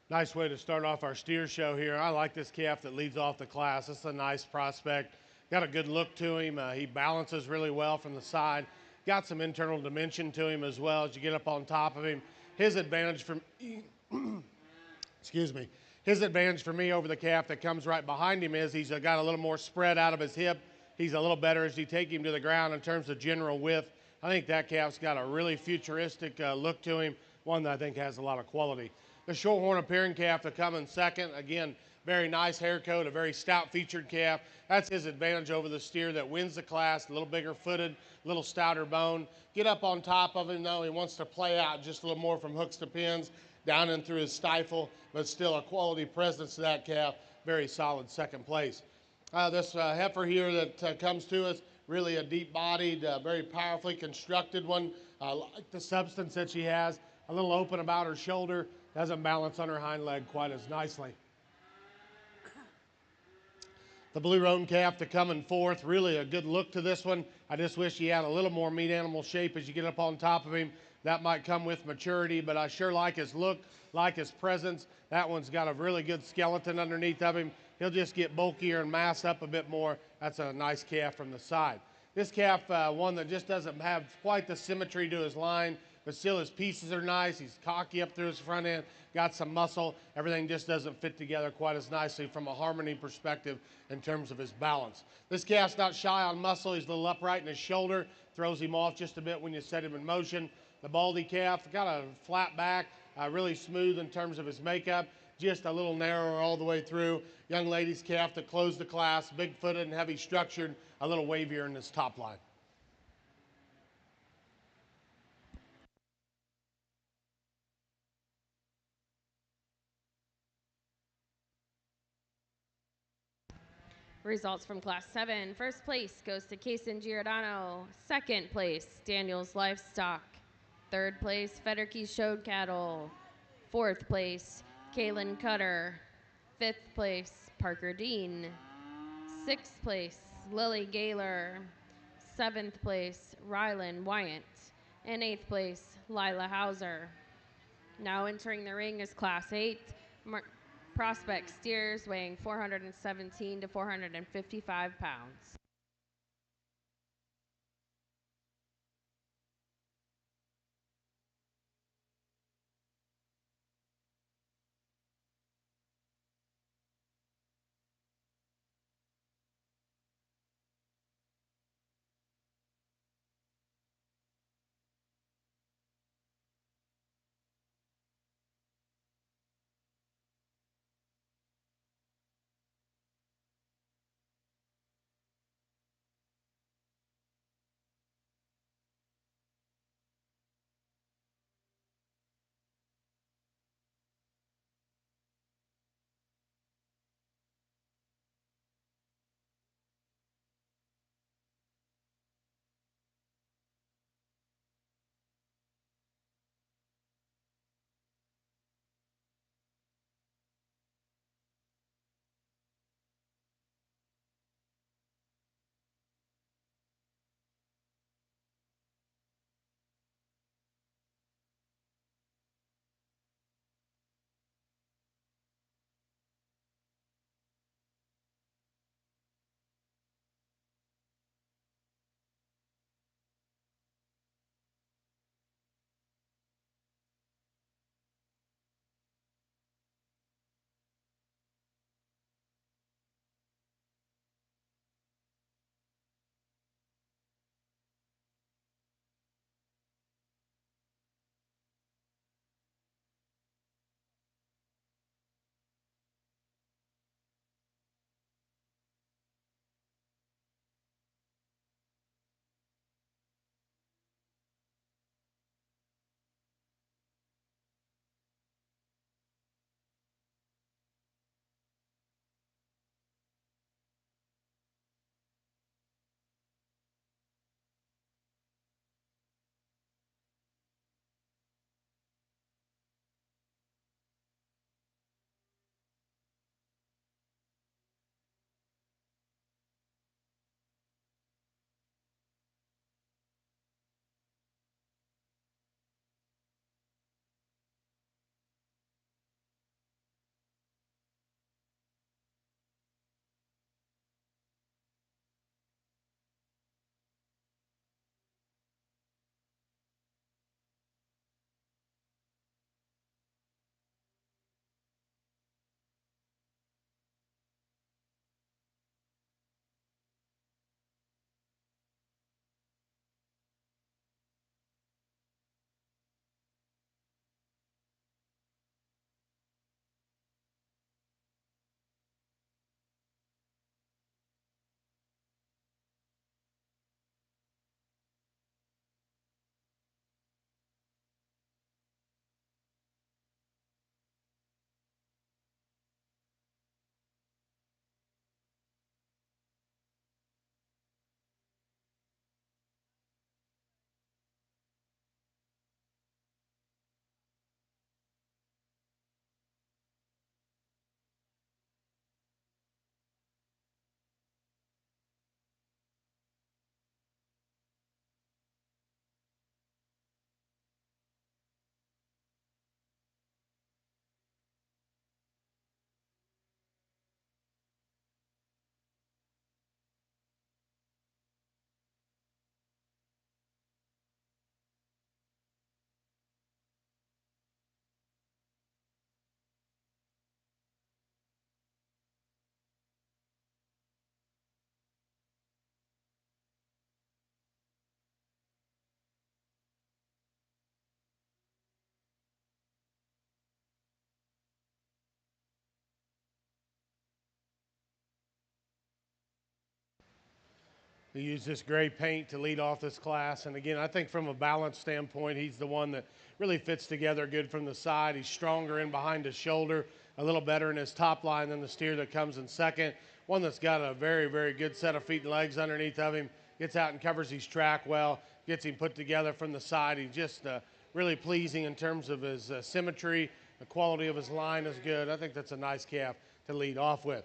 Nice way to start off our steer show here. I like this calf that leads off the class. This is a nice prospect. Got a good look to him. He balances really well from the side. Got some internal dimension to him as well as you get up on top of him. His advantage from, excuse me, his advantage for me over the calf that comes right behind him is he's got a little more spread out of his hip. He's a little better as you take him to the ground in terms of general width. I think that calf's got a really futuristic look to him, one that I think has a lot of quality. The shorthorn appearing calf to come in second. Again, very nice hair coat, a very stout featured calf. That's his advantage over the steer that wins the class, a little bigger footed, a little stouter bone. Get up on top of him though. He wants to play out just a little more from hooks to pins, down in through his stifle, but still a quality presence to that calf. Very solid second place. This heifer here that comes to us, really a deep-bodied, very powerfully constructed one. I like the substance that she has, a little open about her shoulder, doesn't balance on her hind leg quite as nicely. The blue roan calf to coming fourth, really a good look to this one. I just wish he had a little more meat animal shape as you get up on top of him. That might come with maturity, but I sure like his look, like his presence. That one's got a really good skeleton underneath of him. He'll just get bulkier and mass up a bit more. That's a nice calf from the side. This calf, one that just doesn't have quite the symmetry to his line, but still his pieces are nice. He's cocky up through his front end, got some muscle. Everything just doesn't fit together quite as nicely from a harmony perspective in terms of his balance. This calf's not shy on muscle. He's a little upright in his shoulder, throws him off just a bit when you set him in motion. The baldy calf got a flat back, really smooth in terms of his makeup, just a little narrower all the way through. Young lady's calf that closed the class, big-footed and heavy structured, a little wavier in his top line. Results from Class 7. First place goes to Kason Giordano. Second place, Daniels Livestock. Third place, Federkey Showed Cattle. Fourth place, Kaylin Cutter. Fifth place, Parker Dean. Sixth place, Lily Gaylor. Seventh place, Rylan Wyant. And eighth place, Lila Hauser. Now entering the ring is Class 8. Prospect steers weighing 417 to 455 pounds. He used this gray paint to lead off this class. And again, I think from a balance standpoint, he's the one that really fits together good from the side. He's stronger in behind his shoulder, a little better in his top line than the steer that comes in second. One that's got a very, very good set of feet and legs underneath of him. Gets out and covers his track well, gets him put together from the side. He's just really pleasing in terms of his symmetry. The quality of his line is good. I think that's a nice calf to lead off with.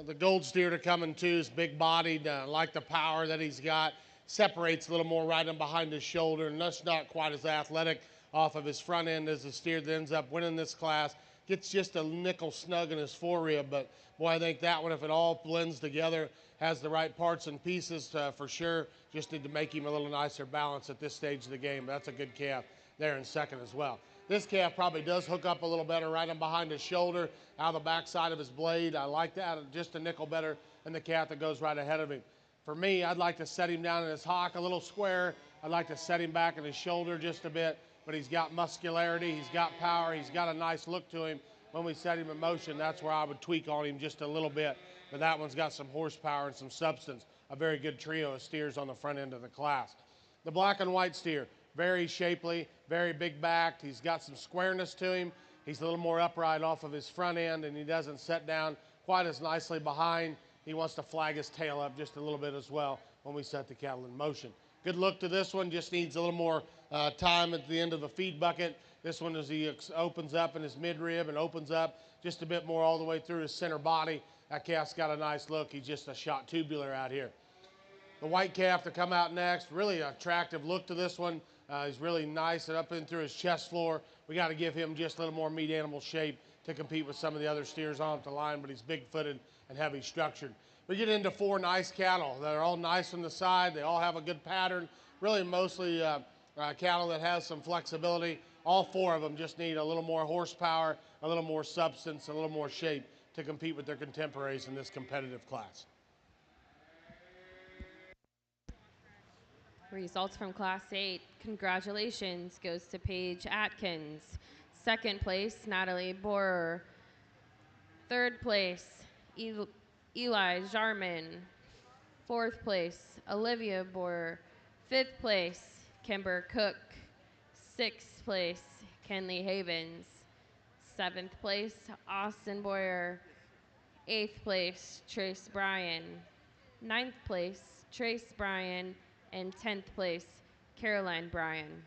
The gold steer to come in too is big bodied, like the power that he's got. Separates a little more right in behind his shoulder, and that's not quite as athletic off of his front end as the steer that ends up winning this class. Gets just a nickel snug in his forerib, but boy, I think that one, if it all blends together, has the right parts and pieces for sure. Just need to make him a little nicer balance at this stage of the game. That's a good calf there in second as well. This calf probably does hook up a little better right in behind his shoulder, out of the backside of his blade. I like that, just a nickel better than the calf that goes right ahead of him. For me, I'd like to set him down in his hock a little square. I'd like to set him back in his shoulder just a bit, but he's got muscularity, he's got power, he's got a nice look to him. When we set him in motion, that's where I would tweak on him just a little bit. But that one's got some horsepower and some substance. A very good trio of steers on the front end of the class. The black and white steer, very shapely, very big backed. He's got some squareness to him. He's a little more upright off of his front end, and he doesn't set down quite as nicely behind. He wants to flag his tail up just a little bit as well when we set the cattle in motion. Good look to this one, just needs a little more time at the end of the feed bucket. This one, as he opens up in his midrib and opens up just a bit more all the way through his center body, that calf's got a nice look. He's just a shot tubular out here. The white calf to come out next, really attractive look to this one. He's really nice and up in through his chest floor. We got to give him just a little more meat animal shape to compete with some of the other steers on the line, but he's big-footed and heavy structured. We get into 4 nice cattle that are all nice from the side. They all have a good pattern, really mostly cattle that has some flexibility. All 4 of them just need a little more horsepower, a little more substance, a little more shape to compete with their contemporaries in this competitive class. Results from Class 8. Congratulations goes to Paige Atkins. Second place, Natalie Borer. Third place, Eli Jarman. Fourth place, Olivia Borer. Fifth place, Kimber Cook. Sixth place, Kenley Havens. Seventh place, Austin Boyer. Eighth place, Trace Bryan. Ninth place, Trace Bryan. And 10th place, Caroline Bryan.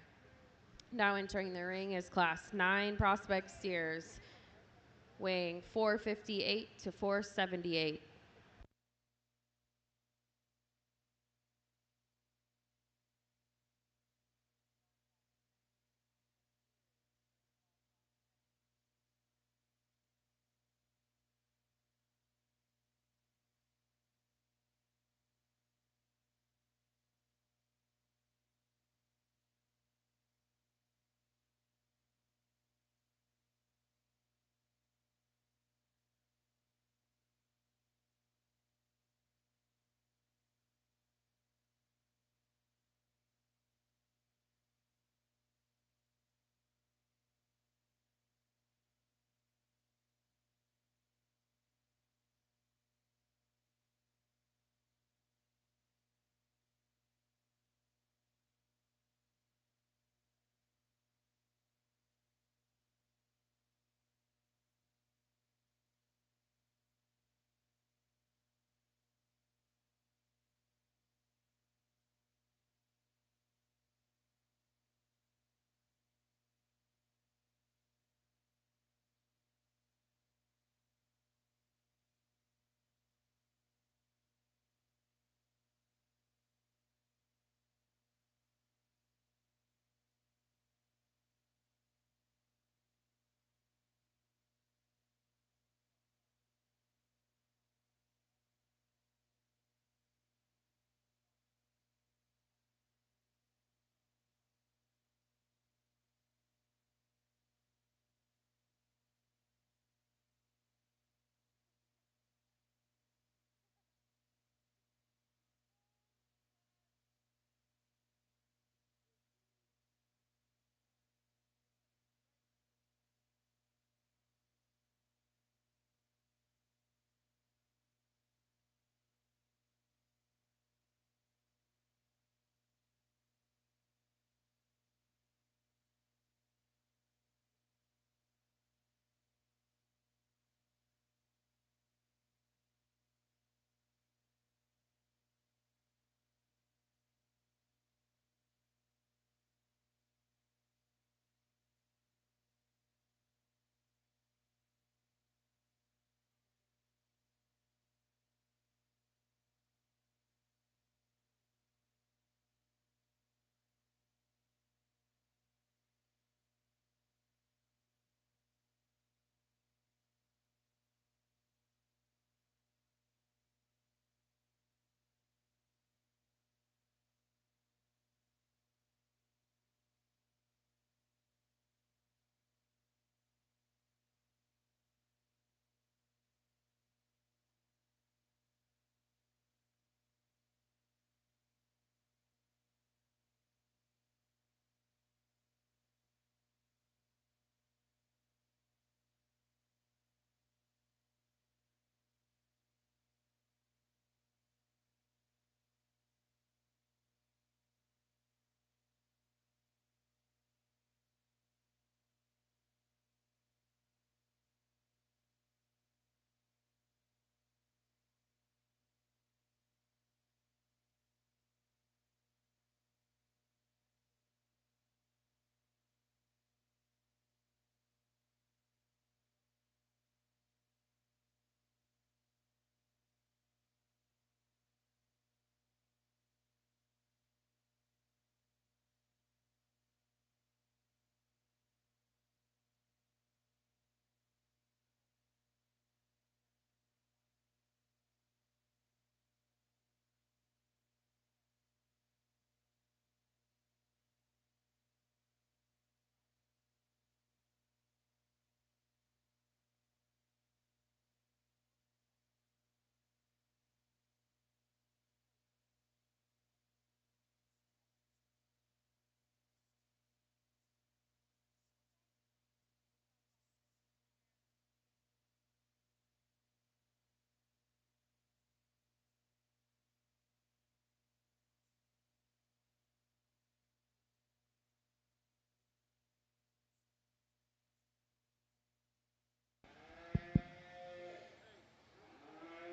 Now entering the ring is Class 9 prospect steers, weighing 458 to 478.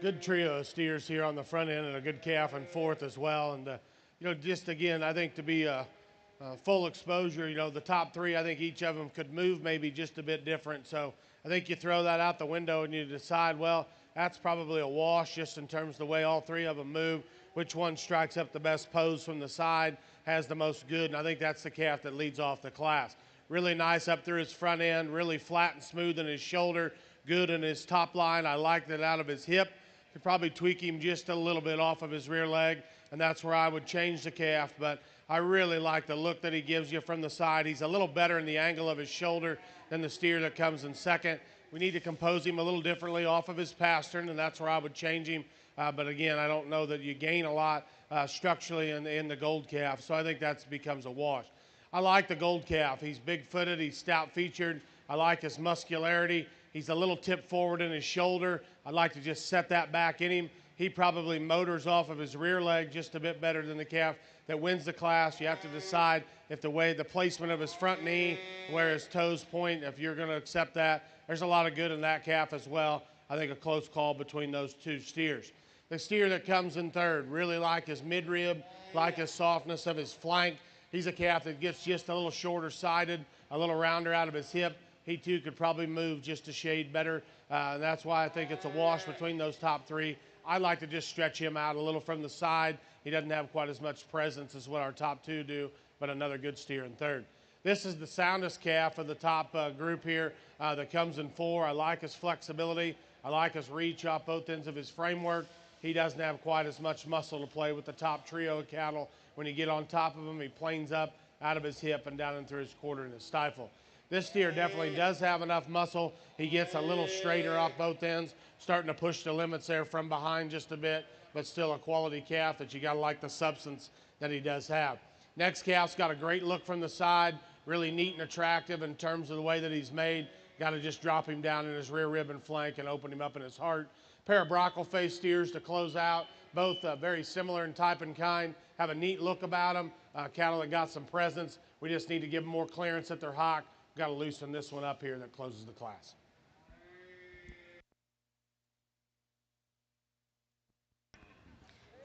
Good trio of steers here on the front end and a good calf and fourth as well. And, just again, I think to be a full exposure, the top three, I think each of them could move maybe just a bit different. So I think you throw that out the window and you decide, well, that's probably a wash just in terms of the way all three of them move. Which one strikes up the best pose from the side, has the most good, and I think that's the calf that leads off the class. Really nice up through his front end, really flat and smooth in his shoulder, good in his top line. I like that out of his hip. Could probably tweak him just a little bit off of his rear leg, and that's where I would change the calf. But I really like the look that he gives you from the side. He's a little better in the angle of his shoulder than the steer that comes in second. We need to compose him a little differently off of his pastern, and that's where I would change him. But again, I don't know that you gain a lot structurally in the gold calf, so I think that becomes a wash. I like the gold calf. He's big-footed, he's stout-featured. I like his muscularity. He's a little tip forward in his shoulder. I'd like to just set that back in him. He probably motors off of his rear leg just a bit better than the calf that wins the class. You have to decide if the placement of his front knee, where his toes point, if you're going to accept that. There's a lot of good in that calf as well. I think a close call between those two steers. The steer that comes in third, really like his midrib, like his softness of his flank. He's a calf that gets just a little shorter sided, a little rounder out of his hip. He too could probably move just a shade better. And that's why I think it's a wash between those top three. I like to just stretch him out a little from the side. He doesn't have quite as much presence as what our top two do, but another good steer in third. This is the soundest calf of the top group here that comes in four. I like his flexibility. I like his reach off both ends of his framework. He doesn't have quite as much muscle to play with the top trio of cattle. When you get on top of him, he planes up out of his hip and down and through his quarter and his stifle. This steer definitely does have enough muscle. He gets a little straighter off both ends, starting to push the limits there from behind just a bit, but still a quality calf that you got to like the substance that he does have. Next calf's got a great look from the side, really neat and attractive in terms of the way that he's made. Got to just drop him down in his rear rib and flank and open him up in his heart. Pair of brockle-faced steers to close out, both very similar in type and kind, have a neat look about them, cattle that got some presence. We just need to give them more clearance at their hock. Got to loosen this one up here that closes the class.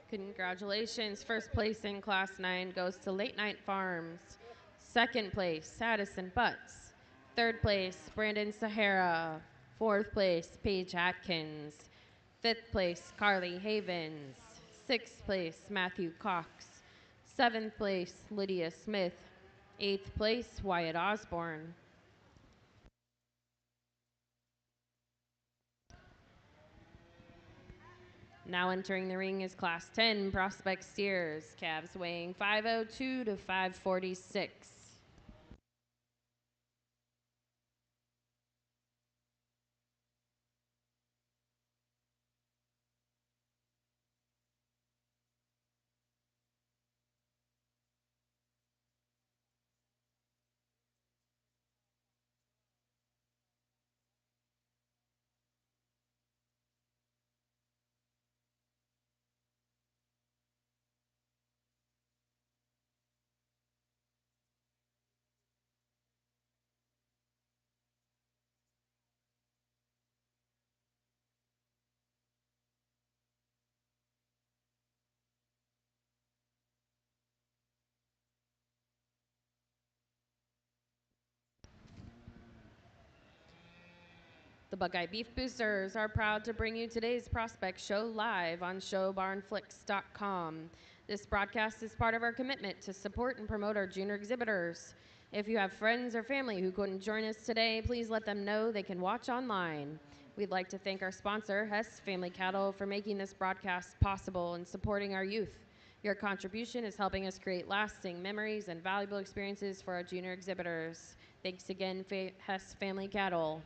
Congratulations. First place in Class 9 goes to Late Night Farms. Second place, Addison Butts. Third place, Brandon Sahara. Fourth place, Paige Atkins. Fifth place, Carly Havens. Sixth place, Matthew Cox. Seventh place, Lydia Smith. Eighth place, Wyatt Osborne. Now entering the ring is Class 10 Prospect Steers, calves weighing 502 to 546. The Buckeye Beef Boosters are proud to bring you today's Prospect Show live on showbarnflix.com. This broadcast is part of our commitment to support and promote our junior exhibitors. If you have friends or family who couldn't join us today, please let them know they can watch online. We'd like to thank our sponsor, Hess Family Cattle, for making this broadcast possible and supporting our youth. Your contribution is helping us create lasting memories and valuable experiences for our junior exhibitors. Thanks again, Hess Family Cattle.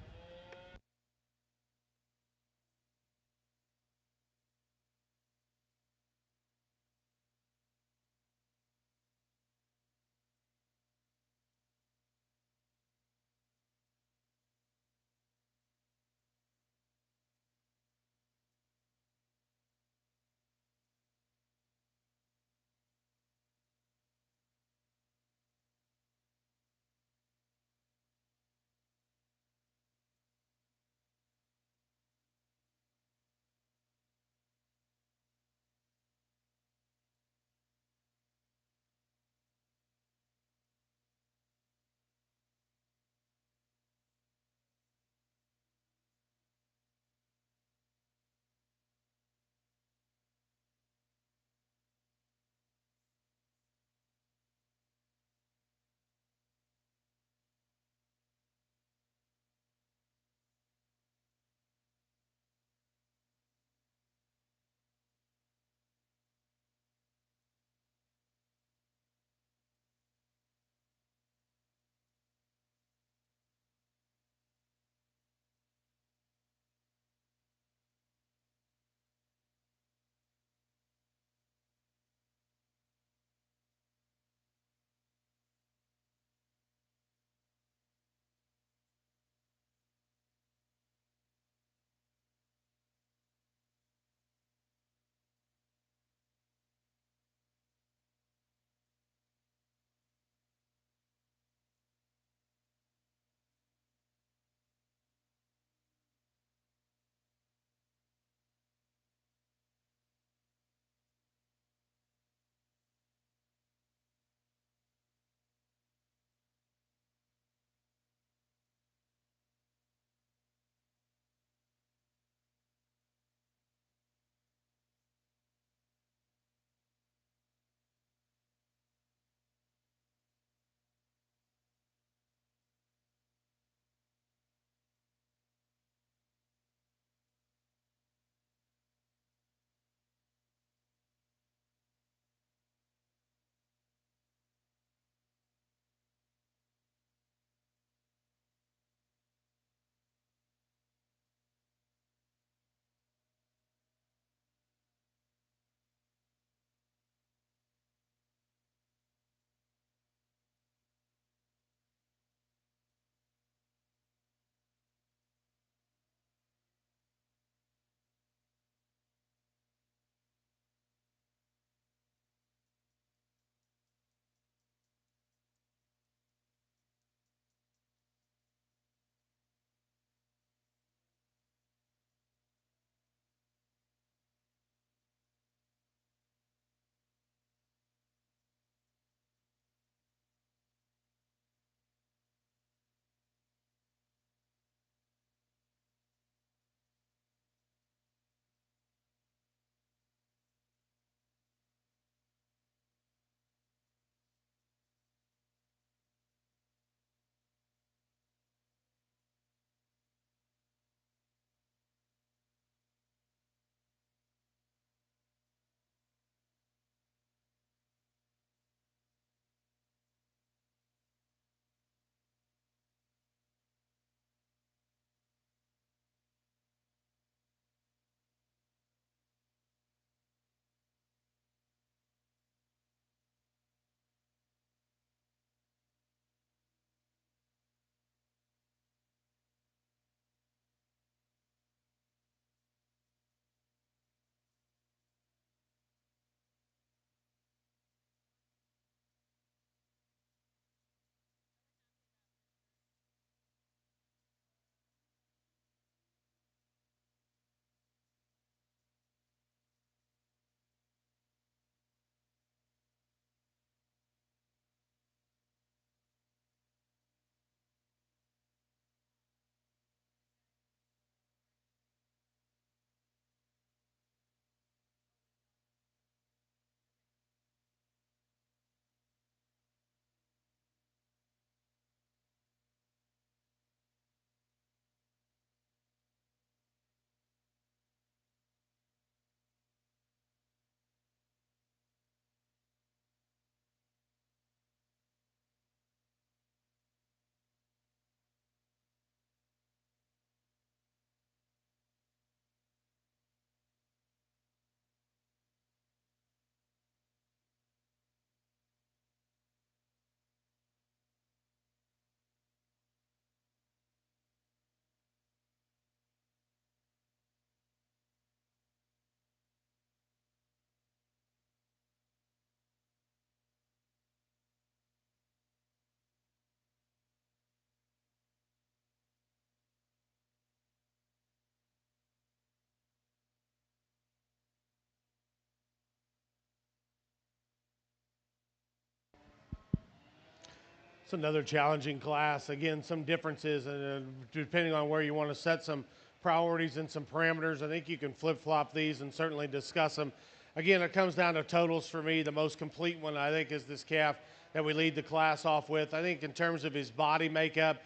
It's another challenging class. Again, some differences, and depending on where you want to set some priorities and some parameters, I think you can flip flop these and certainly discuss them. Again, it comes down to totals for me. The most complete one, I think, is this calf that we lead the class off with. I think in terms of his body makeup,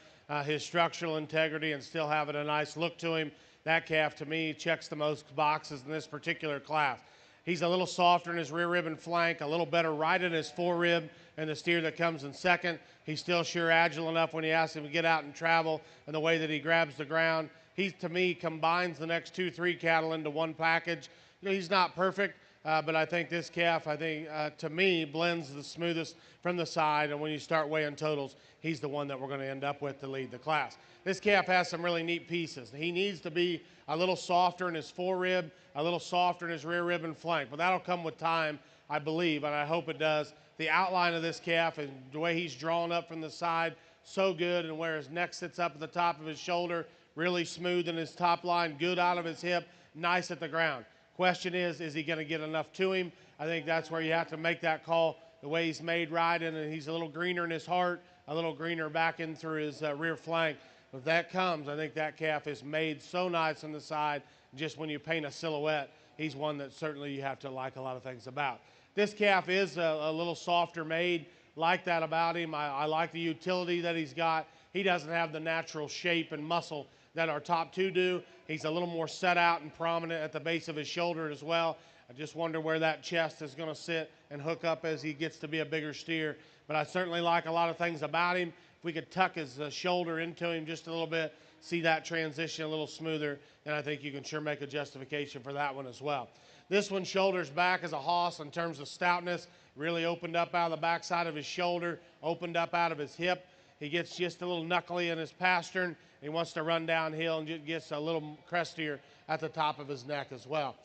his structural integrity, and still having a nice look to him, that calf to me checks the most boxes in this particular class. He's a little softer in his rear rib and flank, a little better right in his fore rib, and the steer that comes in second. He's still sure agile enough when you ask him to get out and travel, and the way that he grabs the ground. He, to me, combines the next 2-3 cattle into one package. You know, he's not perfect, but I think this calf, to me, blends the smoothest from the side, and when you start weighing totals, he's the one that we're going to end up with to lead the class. This calf has some really neat pieces. He needs to be a little softer in his fore rib, a little softer in his rear rib and flank, but that'll come with time, I believe, and I hope it does. The outline of this calf and the way he's drawn up from the side, so good, and where his neck sits up at the top of his shoulder, really smooth in his top line, good out of his hip, nice at the ground. Question is he going to get enough to him? I think that's where you have to make that call. The way he's made riding, and he's a little greener in his heart, a little greener back in through his rear flank. If that comes, I think that calf is made so nice on the side. Just when you paint a silhouette, he's one that certainly you have to like a lot of things about. This calf is a little softer made, like that about him. I like the utility that he's got. He doesn't have the natural shape and muscle that our top two do. He's a little more set out and prominent at the base of his shoulder as well. I just wonder where that chest is going to sit and hook up as he gets to be a bigger steer. But I certainly like a lot of things about him. If we could tuck his shoulder into him just a little bit, see that transition a little smoother, then I think you can sure make a justification for that one as well. This one shoulders back as a hoss in terms of stoutness, really opened up out of the backside of his shoulder, opened up out of his hip. He gets just a little knuckly in his pastern. He wants to run downhill and just gets a little crestier at the top of his neck as well.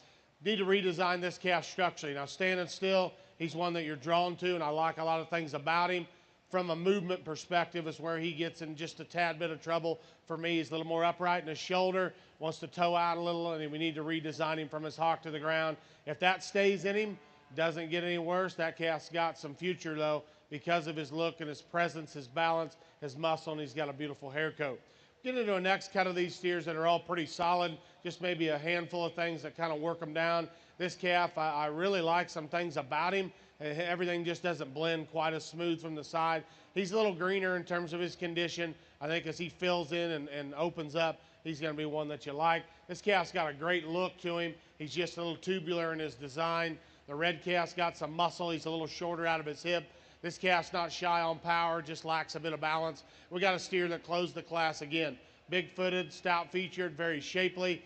Need to redesign this calf structurally. Now, standing still, he's one that you're drawn to, and I like a lot of things about him. From a movement perspective is where he gets in just a tad bit of trouble. For me, he's a little more upright in his shoulder, wants to toe out a little, and we need to redesign him from his hock to the ground. If that stays in him, doesn't get any worse, that calf's got some future, though, because of his look and his presence, his balance, his muscle, and he's got a beautiful hair coat. Get into a next cut of these steers that are all pretty solid, just maybe a handful of things that kind of work them down. This calf, I really like some things about him. Everything just doesn't blend quite as smooth from the side. He's a little greener in terms of his condition. I think as he fills in and opens up, he's going to be one that you like. This calf's got a great look to him. He's just a little tubular in his design. The red calf's got some muscle. He's a little shorter out of his hip. This calf's not shy on power, just lacks a bit of balance. We got a steer that closed the class again. Big-footed, stout-featured, very shapely.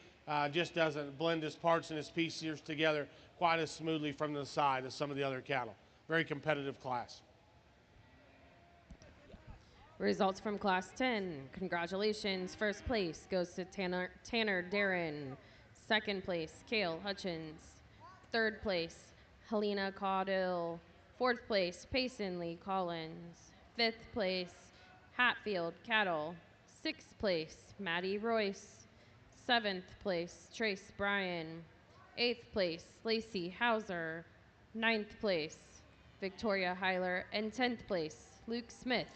Just doesn't blend his parts and his pieces together quite as smoothly from the side as some of the other cattle. Very competitive class. Results from Class 10. Congratulations. First place goes to Tanner Darren. Second place, Cale Hutchins. Third place, Helena Caudill. Fourth place, Payson Lee Collins. Fifth place, Hatfield Cattle. Sixth place, Maddie Royce. Seventh place, Trace Bryan. Eighth place, Lacey Hauser. Ninth place, Victoria Heiler. And 10th place, Luke Smith.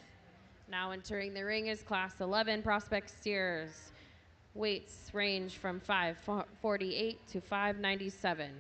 Now entering the ring is Class 11 prospect steers. Weights range from 548 to 597.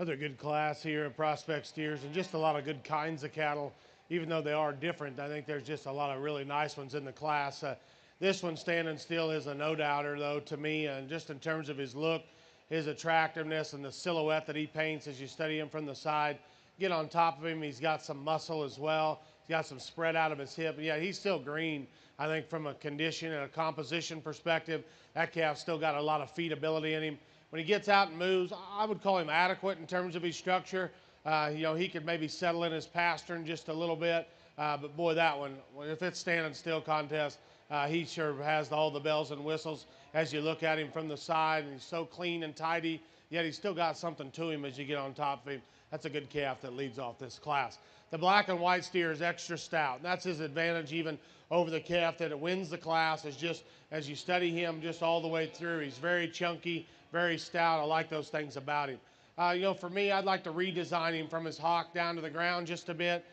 Another good class here of prospect steers and just a lot of good kinds of cattle. Even though they are different, I think there's just a lot of really nice ones in the class. This one standing still is a no-doubter, though, to me, and just in terms of his look, his attractiveness, and the silhouette that he paints as you study him from the side. Get on top of him, he's got some muscle as well. He's got some spread out of his hip. Yeah, he's still green. I think from a condition and a composition perspective, that calf's still got a lot of feedability in him. When he gets out and moves, I would call him adequate in terms of his structure. He could maybe settle in his pastern just a little bit. But boy, that one, if it's standing still contest, he sure has all the bells and whistles as you look at him from the side. And he's so clean and tidy, yet he's still got something to him as you get on top of him. That's a good calf that leads off this class. The black and white steer is extra stout. And that's his advantage even over the calf that it wins the class. Is just as you study him just all the way through, he's very chunky, very stout. I like those things about him. For me, I'd like to redesign him from his hock down to the ground just a bit.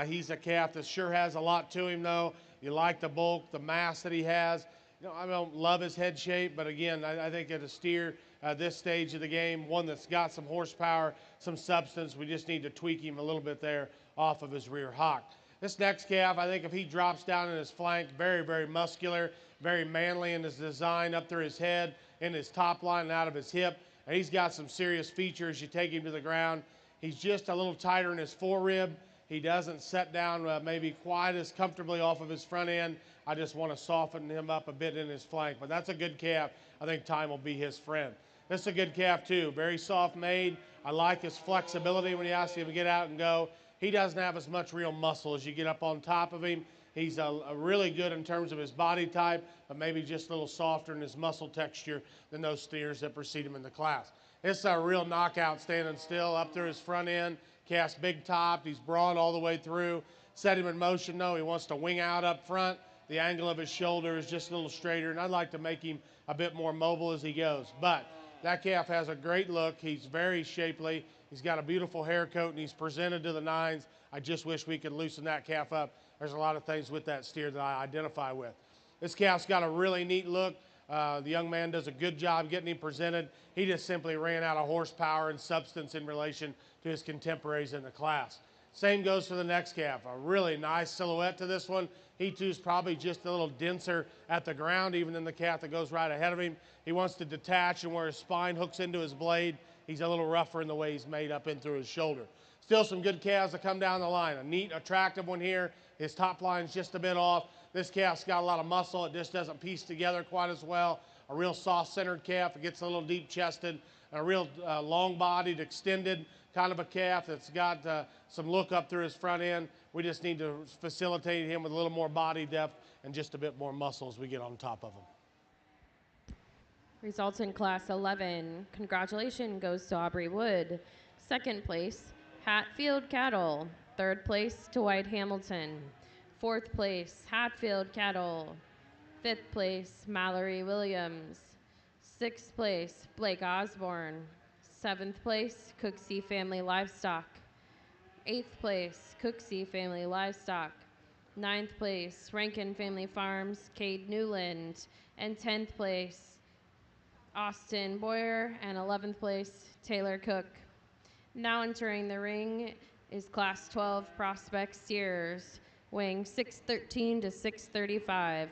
He's a calf that sure has a lot to him, though. You like the bulk, the mass that he has. I don't love his head shape, but again, I think at a steer this stage of the game, one that's got some horsepower, some substance, we just need to tweak him a little bit there off of his rear hock. This next calf, I think if he drops down in his flank, very, very muscular, very manly in his design up through his head, in his top line and out of his hip. And he's got some serious features. You take him to the ground. He's just a little tighter in his forerib. He doesn't set down maybe quite as comfortably off of his front end. I just want to soften him up a bit in his flank. But that's a good calf. I think time will be his friend. This is a good calf too. Very soft made. I like his flexibility when you ask him to get out and go. He doesn't have as much real muscle as you get up on top of him. He's a really good in terms of his body type, but maybe just a little softer in his muscle texture than those steers that precede him in the class. It's a real knockout standing still up through his front end. Calf's big topped. He's broad all the way through. Set him in motion, though. He wants to wing out up front. The angle of his shoulder is just a little straighter, and I'd like to make him a bit more mobile as he goes. But that calf has a great look. He's very shapely. He's got a beautiful hair coat, and he's presented to the nines. I just wish we could loosen that calf up. There's a lot of things with that steer that I identify with. This calf's got a really neat look. The young man does a good job getting him presented. He just simply ran out of horsepower and substance in relation to his contemporaries in the class. Same goes for the next calf. A really nice silhouette to this one. He too is probably just a little denser at the ground even than the calf that goes right ahead of him. He wants to detach, and where his spine hooks into his blade, he's a little rougher in the way he's made up in through his shoulder. Still some good calves that come down the line. A neat, attractive one here. His top line's just a bit off. This calf's got a lot of muscle. It just doesn't piece together quite as well. A real soft-centered calf. It gets a little deep-chested. A real long-bodied, extended kind of a calf that's got some look up through his front end. We just need to facilitate him with a little more body depth and just a bit more muscle as we get on top of him. Results in Class 11. Congratulations goes to Aubrey Wood. Second place, Hatfield Cattle. Third place to White Hamilton. Fourth place, Hatfield Cattle. Fifth place, Mallory Williams. Sixth place, Blake Osborne. Seventh place, Cooksey Family Livestock. Eighth place, Cooksey Family Livestock. Ninth place, Rankin Family Farms, Cade Newland. And 10th place, Austin Boyer. And 11th place, Taylor Cook. Now entering the ring is Class 12 Prospect Steers, weighing 613 to 635.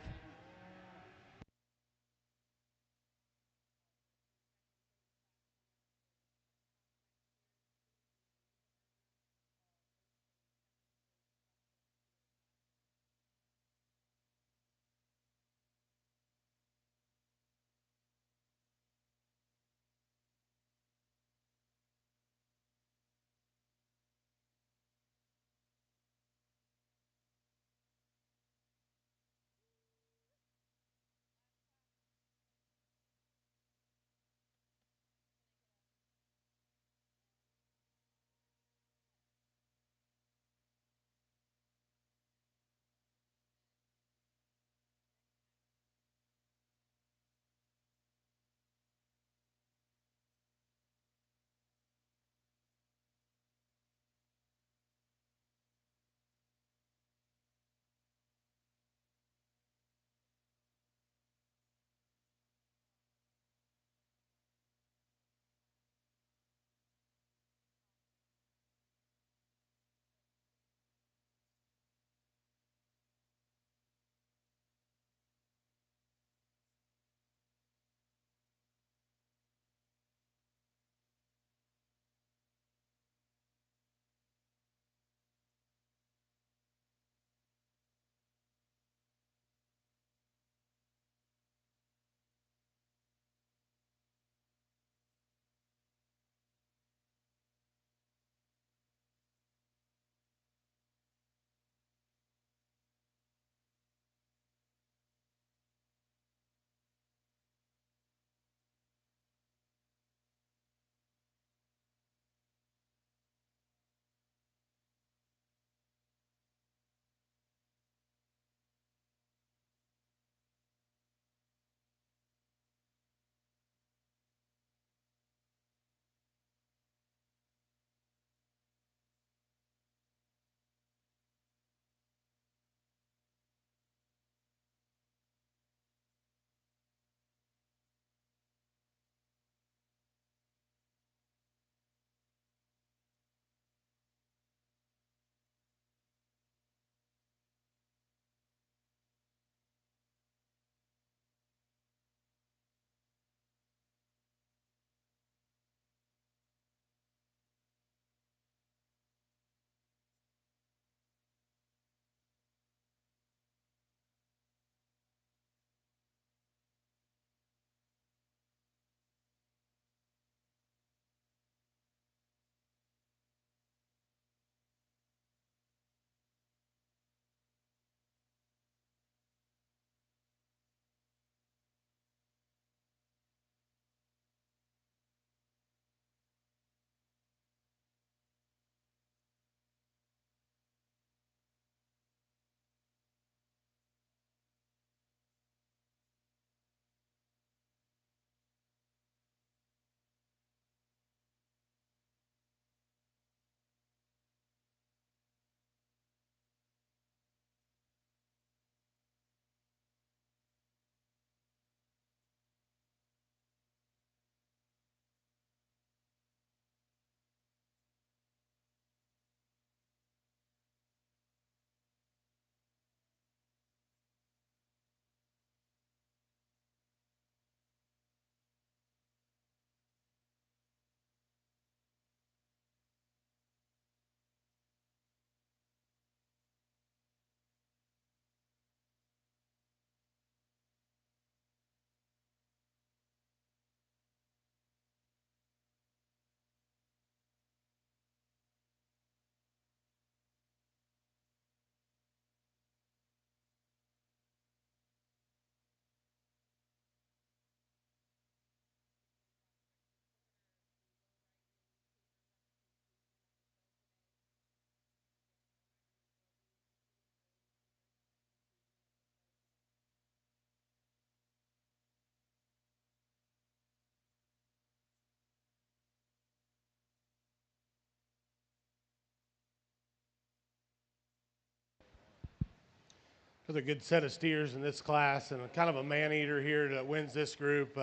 Another good set of steers in this class, and a kind of a man eater here that wins this group.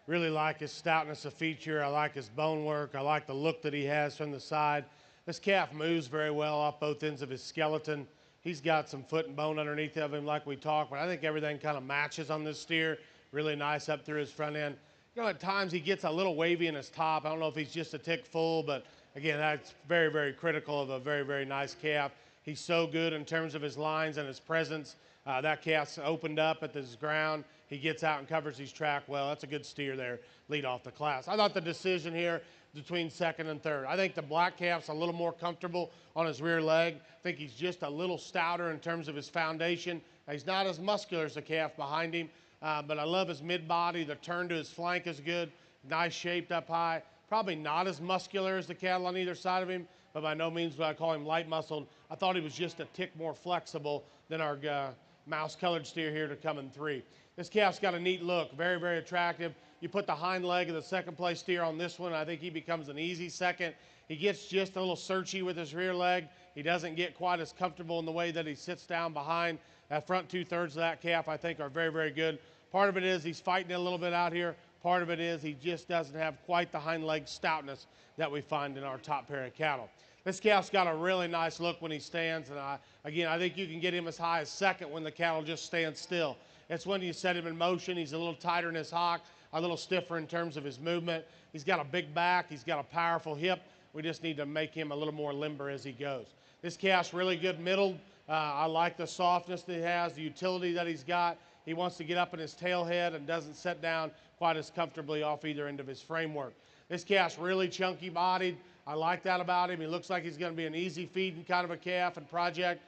Really like his stoutness of feature. I like his bone work. I like the look that he has from the side. This calf moves very well off both ends of his skeleton. He's got some foot and bone underneath of him like we talked, but I think everything kind of matches on this steer. Really nice up through his front end. You know, at times he gets a little wavy in his top. I don't know if he's just a tick full, but again, that's very, very critical of a very, very nice calf. He's so good in terms of his lines and his presence. That calf's opened up at this ground. He gets out and covers his track well. That's a good steer there, lead off the class. I thought the decision here between second and third. I think the black calf's a little more comfortable on his rear leg. I think he's just a little stouter in terms of his foundation. He's not as muscular as the calf behind him, but I love his mid-body. The turn to his flank is good, nice shaped up high. Probably not as muscular as the cattle on either side of him, but by no means would I call him light-muscled. I thought he was just a tick more flexible than our mouse-colored steer here to come in 3. This calf's got a neat look, very, very attractive. You put the hind leg of the second place steer on this one, I think he becomes an easy second. He gets just a little searchy with his rear leg. He doesn't get quite as comfortable in the way that he sits down behind. That front 2/3 of that calf, I think, are very, very good. Part of it is he's fighting a little bit out here. Part of it is he just doesn't have quite the hind leg stoutness that we find in our top pair of cattle. This calf's got a really nice look when he stands, and again, I think you can get him as high as second when the cattle just stand still. It's when you set him in motion. He's a little tighter in his hock, a little stiffer in terms of his movement. He's got a big back. He's got a powerful hip. We just need to make him a little more limber as he goes. This calf's really good middle. I like the softness that he has, the utility that he's got. He wants to get up in his tail head and doesn't sit down quite as comfortably off either end of his framework. This calf's really chunky bodied. I like that about him. He looks like he's going to be an easy feeding kind of a calf and project,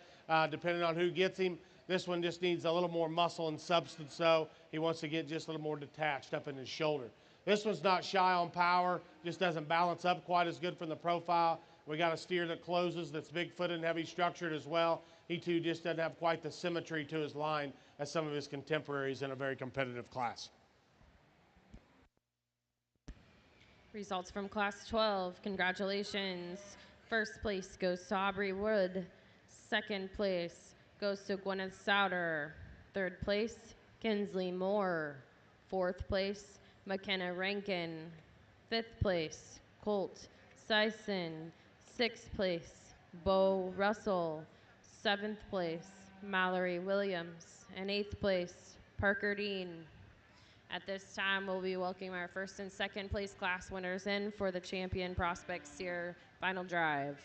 depending on who gets him. This one just needs a little more muscle and substance, so he wants to get just a little more detached up in his shoulder. This one's not shy on power, just doesn't balance up quite as good from the profile. We got a steer that closes, that's big-footed and heavy-structured as well. He, too, just doesn't have quite the symmetry to his line as some of his contemporaries in a very competitive class. Results from Class 12. Congratulations. First place goes to Aubrey Wood. Second place goes to Gwyneth Souter. Third place, Kinsley Moore. Fourth place, McKenna Rankin. Fifth place, Colt Sison. Sixth place, Bo Russell. Seventh place, Mallory Williams. And eighth place, Parker Dean. At this time, we'll be welcoming our first and second place class winners in for the Champion Prospect Steer Final Drive.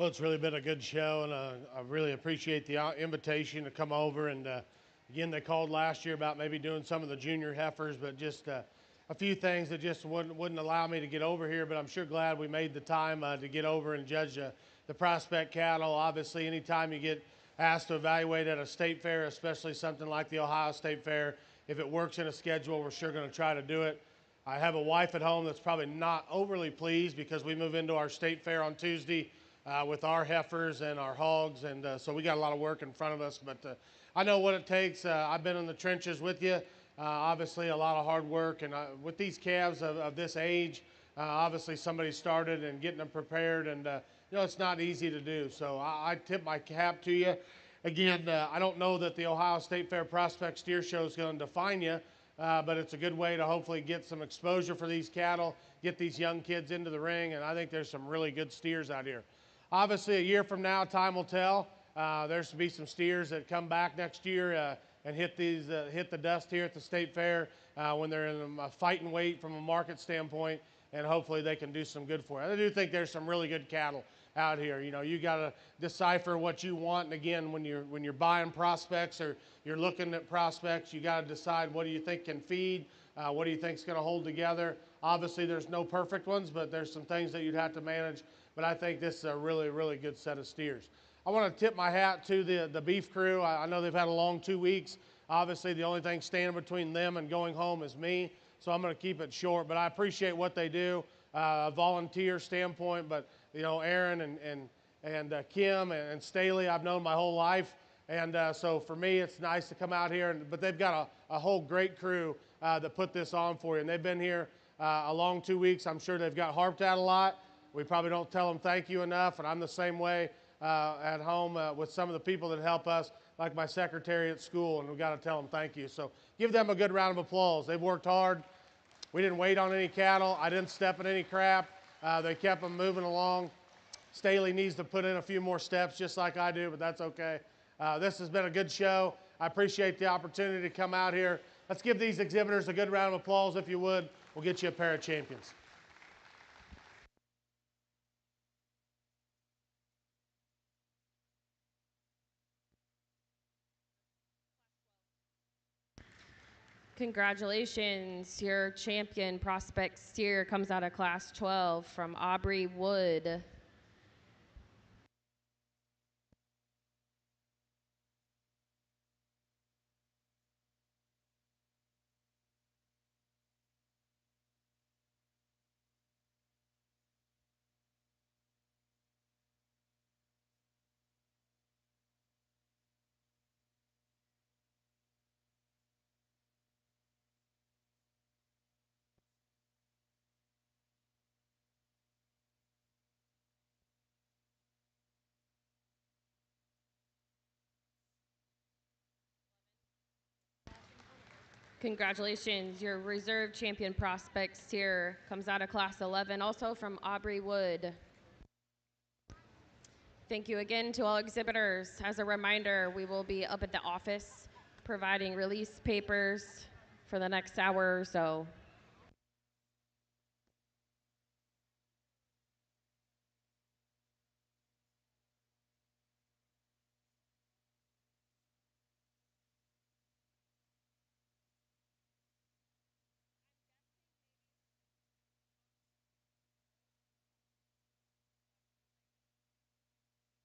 Well, it's really been a good show, and I really appreciate the invitation to come over. And again, they called last year about maybe doing some of the junior heifers, but just a few things that just wouldn't allow me to get over here. But I'm sure glad we made the time to get over and judge the prospect cattle. Obviously, anytime you get asked to evaluate at a state fair, especially something like the Ohio State Fair, if it works in a schedule, we're sure going to try to do it. I have a wife at home that's probably not overly pleased because we move into our state fair on Tuesday with our heifers and our hogs, and so we got a lot of work in front of us. But I know what it takes. I've been in the trenches with you. Obviously, a lot of hard work, and with these calves of this age, obviously somebody started and getting them prepared, and it's not easy to do. So I tip my cap to you. Again, I don't know that the Ohio State Fair Prospect Steer Show is going to define you, but it's a good way to hopefully get some exposure for these cattle, get these young kids into the ring, and I think there's some really good steers out here. Obviously, a year from now, time will tell. There's to be some steers that come back next year and hit the dust here at the State Fair when they're in a fighting weight from a market standpoint, and hopefully they can do some good for you. I do think there's some really good cattle out here. You got to decipher what you want, and again, when you're buying prospects or you're looking at prospects, you got to decide what do you think can feed, what do you think is going to hold together. Obviously, there's no perfect ones, but there's some things that you'd have to manage. But I think this is a really, really good set of steers. I want to tip my hat to the beef crew. I know they've had a long 2 weeks. Obviously, the only thing standing between them and going home is me, so I'm going to keep it short. But I appreciate what they do, a volunteer standpoint. But Aaron and Kim and Staley, I've known my whole life, and so for me, it's nice to come out here. But they've got a whole great crew that put this on for you, and they've been here a long 2 weeks. I'm sure they've got harped at a lot. We probably don't tell them thank you enough, and I'm the same way at home with some of the people that help us, like my secretary at school, and we've got to tell them thank you. So give them a good round of applause. They've worked hard. We didn't wait on any cattle. I didn't step in any crap. They kept them moving along. Staley needs to put in a few more steps just like I do, but that's okay. This has been a good show. I appreciate the opportunity to come out here. Let's give these exhibitors a good round of applause, if you would. We'll get you a pair of champions. Congratulations, your champion prospect steer comes out of class 12 from Aubrey Wood. Congratulations, your reserve champion prospect steer comes out of class 11, also from Aubrey Wood. Thank you again to all exhibitors. As a reminder, we will be up at the office providing release papers for the next hour or so.